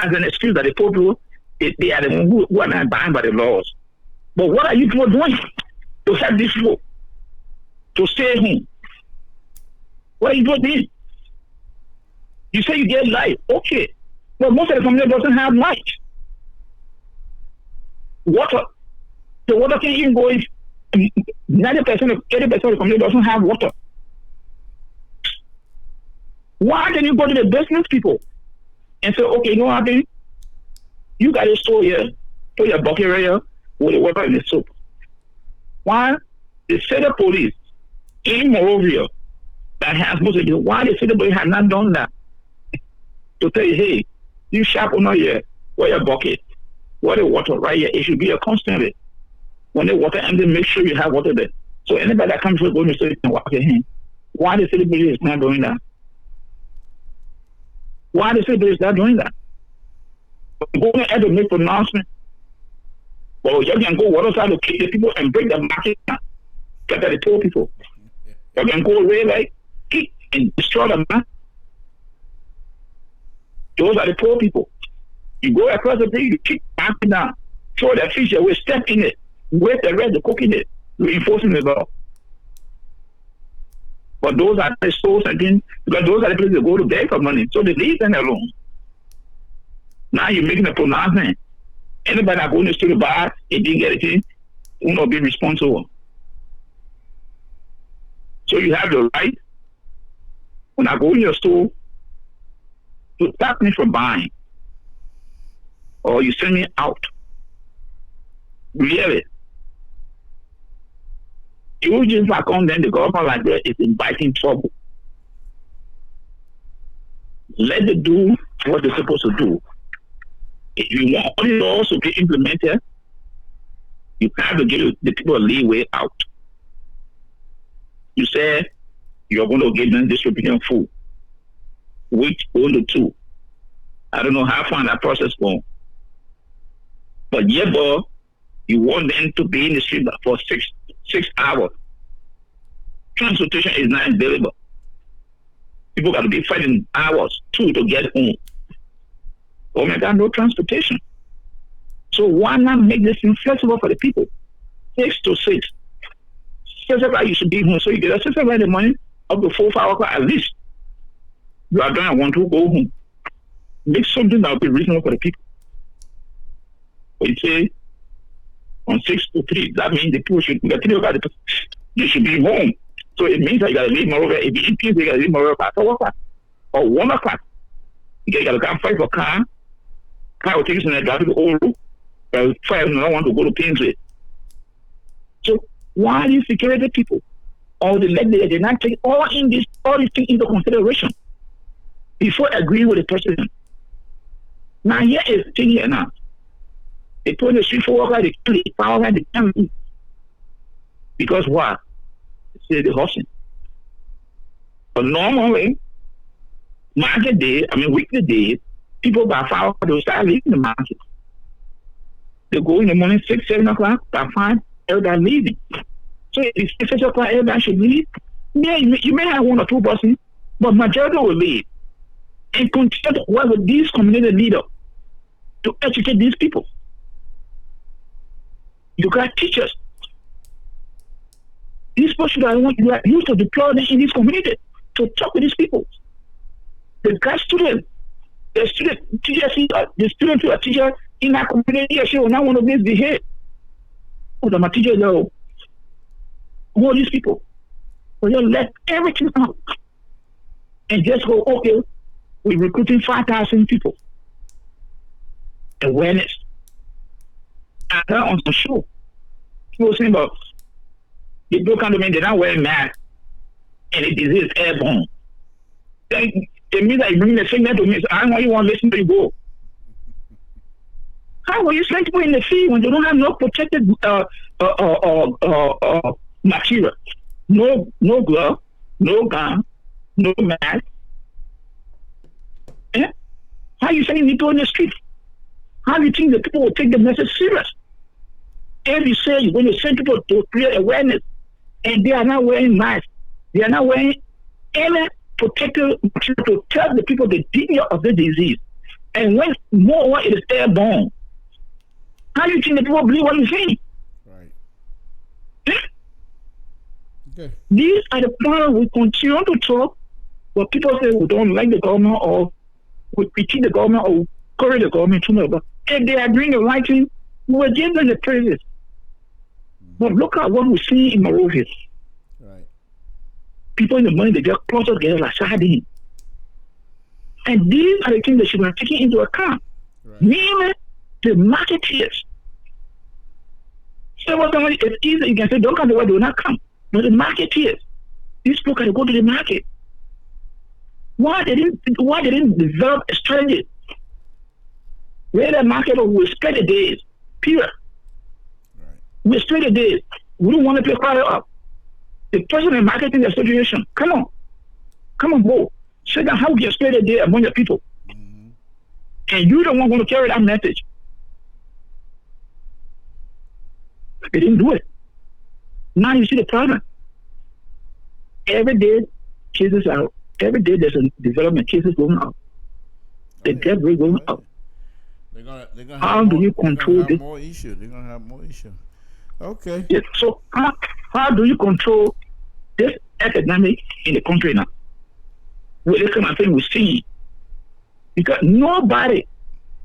as an excuse that the poor people, they are the ones who are not bound by the laws. But what are you people doing to help these people to stay home? What are you doing? You say you get light, okay. But most of the community doesn't have light. Water. The water can't even go in. 90%, 80% of the community doesn't have water. Why don't you go to the business people and say, okay, you know what I mean? You got a store here, put your bucket right here with the water and the soap. Why? The city police in Morovia that has most of you, why the city police have not done that? To tell you, hey, you shop on here, where your bucket, where the water right here, it should be a constant. When the water empty, make sure you have water there. So anybody that comes to go to the city can walk your hand. Why the city police is not doing that? Why the city police not doing that? Go ahead to make pronouncement. Well, you can go water side to kick the people and break the market down. Get at the poor people. You can go away like kick and destroy the market. Those are the poor people. You go across the bridge, you kick market down, throw the fish away, step in it, wait the rest, cook in it, you're enforcing the law. But those are the stores again, because those are the places that go to beg for money. So they leave them alone. Now you're making a pronouncement. Anybody that goes to the bar and didn't get it, will not be responsible. So you have the right, when I go in your store, to stop me from buying. Or you send me out. Really. You just back on, then the government like that is inviting trouble. Let them do what they're supposed to do. If you want all the laws to be implemented, you have to give the people a leeway out. You say you're going to give them distributing food, week 1 to 2. I don't know how far that process goes. But yeah, boy, you want them to be in the street for six hours. Transportation is not available. People got to be fighting hours, 2 to get home. Oh my God, no transportation. So why not make this thing flexible for the people? 6 to 6. 6 o'clock you should be home. So you get a 6 o'clock in the morning up to 4, 5 o'clock at least. You are done, I want to go home. Make something that will be reasonable for the people. But you say on 6 to 3, that means the people should get 3 o'clock, they should be home. So it means that you gotta leave moreover. If you you gotta leave moreover at 4 o'clock or 1 o'clock. You gotta come fight for a car. Car will take you in the drive to the old room. Five don't want to go to Painsway. So why these security people or the legislature did not take all these things into consideration before agreeing with the president? Now here is the thing here now. They put the street for workers, they kill the power and they can't leave. Because why? They say they're hustling. But normally, market day, weekly days, people by 5 o'clock, they'll start leaving the market. They go in the morning, 6, 7 o'clock, by 5, everybody leaving. So if 6 o'clock, everybody should leave. Yeah, you may have 1 or 2 buses, but majority will leave. And continue to work with these community leaders to educate these people. You got teachers. These people should have used to deploy them in this community to talk with these people. They got students. The students who are teachers in that community, she will not want to misbehave. Oh, my teacher, no. All these people. So you let everything out. And just go, okay, we're recruiting 5,000 people. Awareness. I heard on the show, people saying about the people come to me, they're not wearing masks, and the disease is airborne. Then it means that you bring the signal to me, so I don't know you want to listen to you go. How will you send people in the field when they don't have no protected material? No glove, no gun, no mask. Yeah? How are you sending people in the street? How do you think the people will take the message serious? If you say you're going to send people to create awareness and they are not wearing masks, they are not wearing any protective material to tell the people the danger of the disease. And when more it is airborne, how do you think the people believe what you're saying? Right. Yeah? Okay. These are the points we continue to talk, but people say we don't like the government or we critique the government or correct the government too much. But if they are doing the right thing, we will give them the praises. But look at what we see in Monrovia. Right. People in the money, they just cluster together like sardines. And these are the things that should be taken into account. Right. Namely, the marketeers. So what somebody it's easy, you can say, don't come to work, they will not come. But the marketeers, these people can go to the market. Why they didn't develop a strategy where the market will spend the days, period. Right. We spend the days. We don't want to pay fire up. The president marketing association, come on, go. Say that how you spend the day among your people. Mm-hmm. And you don't want to carry that message. They didn't do it. Now you see the problem. Every day, cases are. Every day there's a development, cases going up. The death rate going up. They're gonna how do you control this? More issue. They're gonna have more issue. Okay. Yes. So how do you control this epidemic in the country now? With this kind of thing we see, because nobody,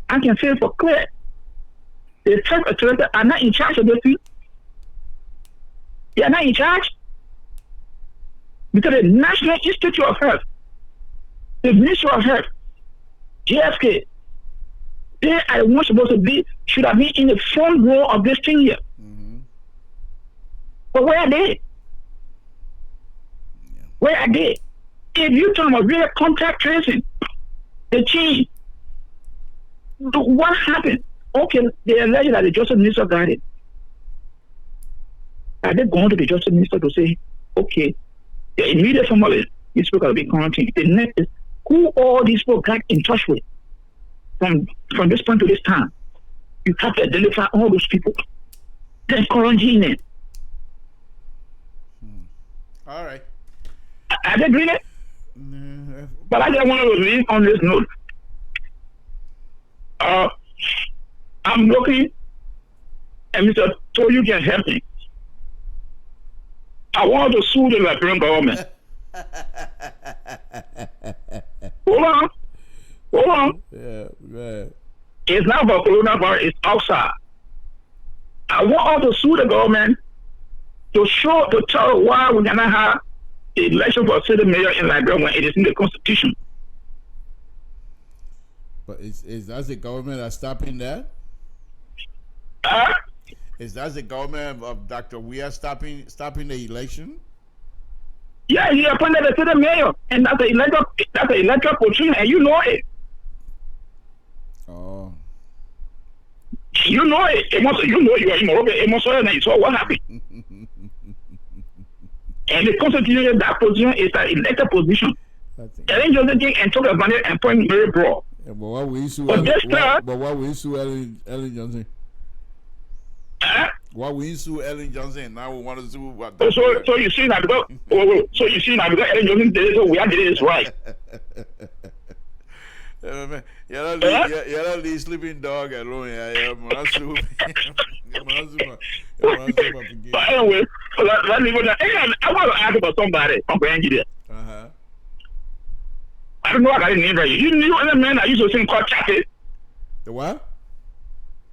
I can say for clear, the health authorities are not in charge of this thing. They are not in charge. Because the National Institute of Health, the Ministry of Health, GSK, they are the ones supposed to be, should have been in the front row of this thing here. Mm-hmm. But where are they? Where are they? If you talk about real contact tracing, the change, what happened? Okay, they allege that the Justice Minister got it. Are they going to the Justice Minister to say, okay, the immediate family, these people are being quarantined. The next is who all these people got in touch with from this point to this time. You have to identify all those people. Then quarantine them. All right. Are they doing it? But I just want to leave on this note. I'm looking, and Mr. So you can help me. I want to sue the Liberian government. Hold on. Yeah, right. It's not about coronavirus, it's outside. I want to sue the government to tell why we cannot have the election for city mayor in Liberia when it is in the constitution. But is that the government that's stopping that? Is that the government of Dr. Weah stopping the election? Yeah, he appointed the city mayor, and that's the electoral position, and you know it. Oh. You know it. You are in Morocco. You saw what happened. And the constitution, that position is an elected position. Ellen Johnson came and took advantage and point very broad. Yeah, but why will you sue Ellen Johnson? Why will you sue Ellen Johnson? Now we want to sue what? So you see that because Ellen Johnson did it, so we have to do this right. You're not leave sleeping dog alone. But anyway, let me go down. I want to ask about somebody from Nigeria. I don't know what I didn't name right. You knew any man I used to sing called Chappie? The what?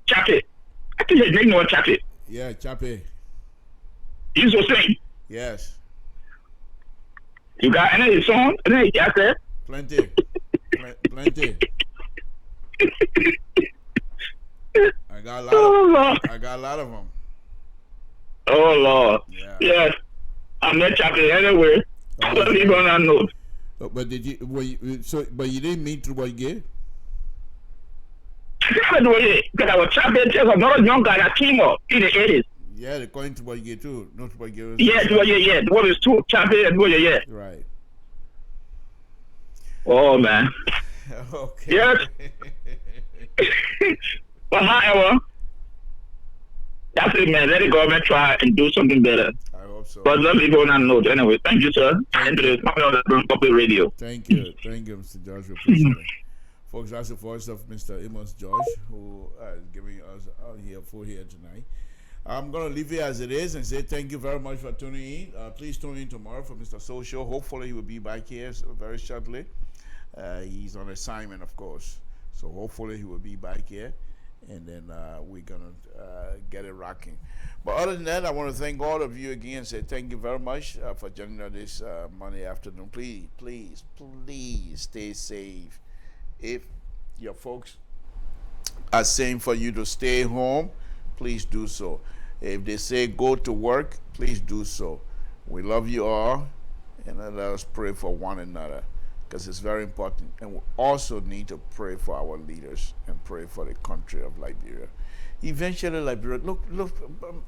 Chappie. I think his name was Chappie. Yeah, Chappie. He used to sing. Yes. You got any of his songs? Any of his said? Plenty. Plenty. I got a lot of them. Oh Lord. Yeah. Yes. I met Chappie anyway. I don't even know. But did you? But you didn't meet through what you get? I didn't do it because I was Chappie just another young guy that came up in the 80s. Yeah, they're going to what you get too. Not what you get. Yeah, the one is two Chappie and what yeah. Right. Oh man. Okay. Yes. But however, that's it, man. Let the government try and do something better. I hope so. But let me go on note. Anyway, thank you, sir. And to the on the public radio. Thank you, Mr. George. We appreciate it. Folks, that's the voice of Mr. Amos George, who is giving us here tonight. I'm going to leave it as it is and say thank you very much for tuning in. Please tune in tomorrow for Mr. Social. Hopefully, he will be back here very shortly. He's on assignment, of course. So hopefully, he will be back here. And then we're going to get it rocking. But other than that, I want to thank all of you again and say thank you very much for joining us this Monday afternoon. Please stay safe. If your folks are saying for you to stay home, please do so. If they say go to work, please do so. We love you all, and let us pray for one another because it's very important. And we also need to pray for our leaders and pray for the country of Liberia. Eventually, Liberia, look,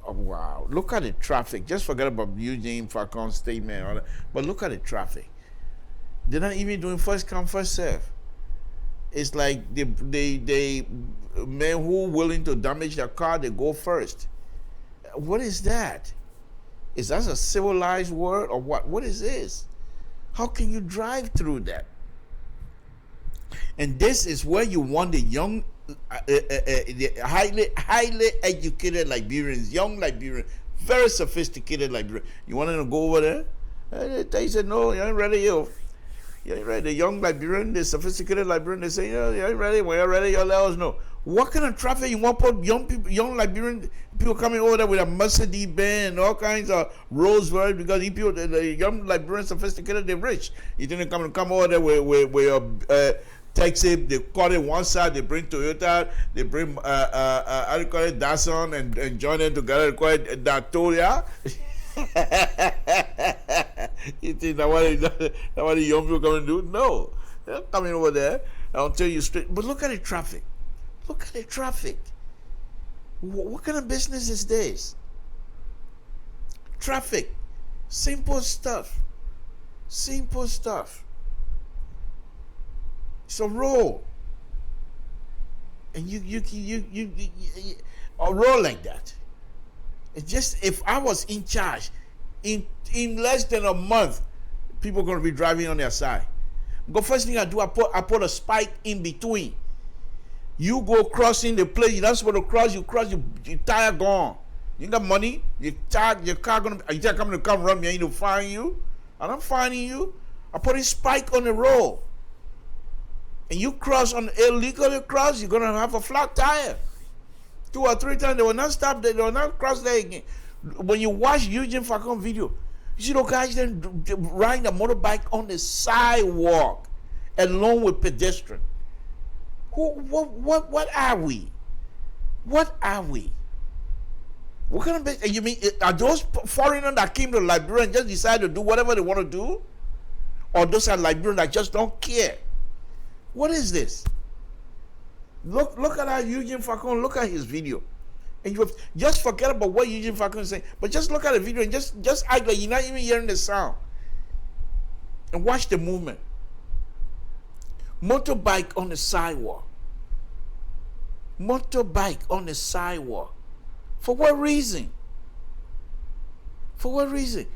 oh, wow, look at the traffic. Just forget about Eugene Falcon's statement and all that, but look at the traffic. They're not even doing first come, first serve. It's like they men who are willing to damage their car, they go first. What is that? Is that a civilized word or what? What is this? How can you drive through that? And this is where you want the young, the highly educated Liberians, young Liberians, very sophisticated Liberians. You want them to go over there? They said, no, you ain't ready, you. You ain't ready. The young Liberian, the sophisticated Liberian, they say, you ain't ready. When you're ready, you let us know. What kind of traffic you want to put young people, young Liberian people coming over there with a Mercedes Benz and all kinds of Rolls Royce because the young Liberian sophisticated, they're rich. You think they come over there with a taxi, they call it one side, they bring Toyota, they bring how do you call it, Datsun and join them together, they call it Datoria. You think that what the young people coming to do? No. They're not coming over there. I'll tell you straight. But look at the traffic. Look at the traffic. What kind of business is this? Traffic. Simple stuff. Simple stuff. It's a roll. And you a roll like that. It's just, if I was in charge, in less than a month, people are going to be driving on their side. Because first thing I do, I put a spike in between. You go crossing the place, you're not supposed to cross, your tire gone. You got money, your car gonna, are you coming to come run me? I need to fine you. I'm not fining you. I put a spike on the road. And you cross on illegally cross, you're gonna have a flat tire. 2 or 3 times, they will not stop there, they will not cross there again. When you watch Eugene Falcon video, you see those guys then riding a motorbike on the sidewalk along with pedestrians. What are we? What are we? What kind of business? You mean, are those foreigners that came to Liberia and just decided to do whatever they want to do? Or those are Liberians that just don't care? What is this? Look at how Eugene Falcon, look at his video. And you just forget about what Eugene Falcon is saying, but just look at the video and just act like you're not even hearing the sound. And watch the movement. Motorbike on the sidewalk. Motorbike on the sidewalk. For what reason? For what reason?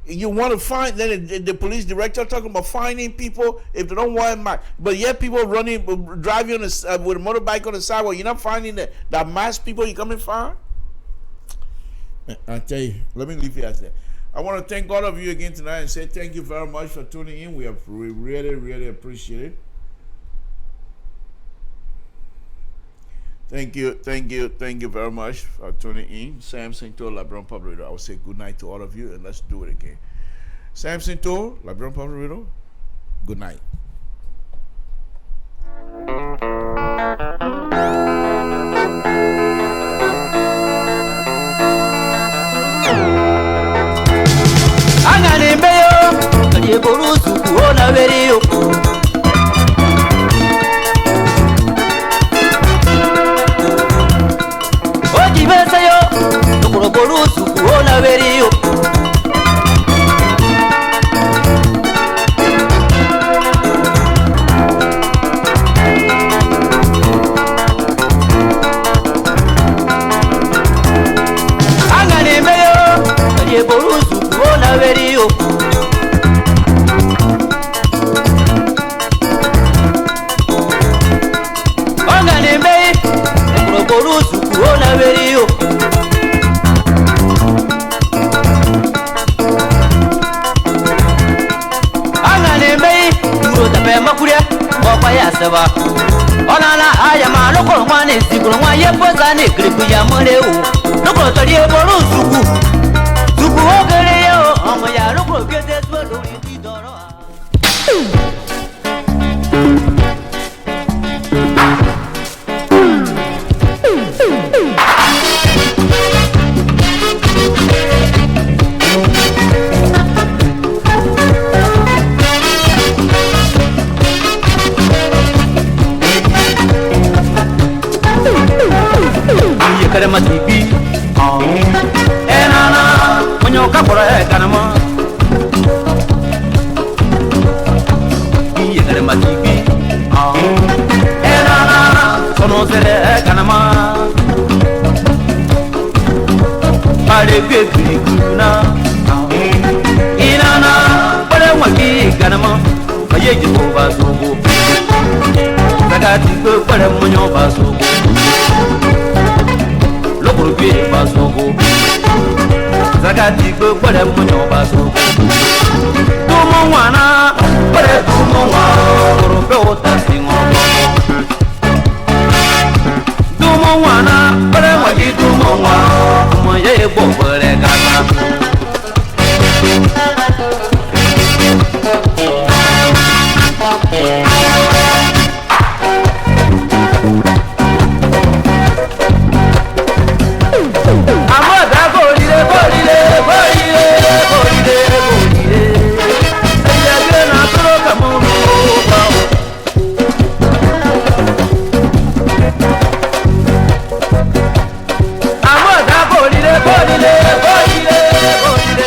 You want to find, then the police director talking about finding people if they don't want mask. But yet people driving on with a motorbike on the sidewalk, you're not finding that mask people you come and find? I tell you, let me leave it as that. I want to thank all of you again tonight and say thank you very much for tuning in. We really, really appreciate it. Thank you very much for tuning in. Samson to Liberian Public Radio. I will say good night to all of you and let's do it again. Samson to Liberian Public Radio. Good night. Tumo wana, pare tumo wa, oro pe ota singo.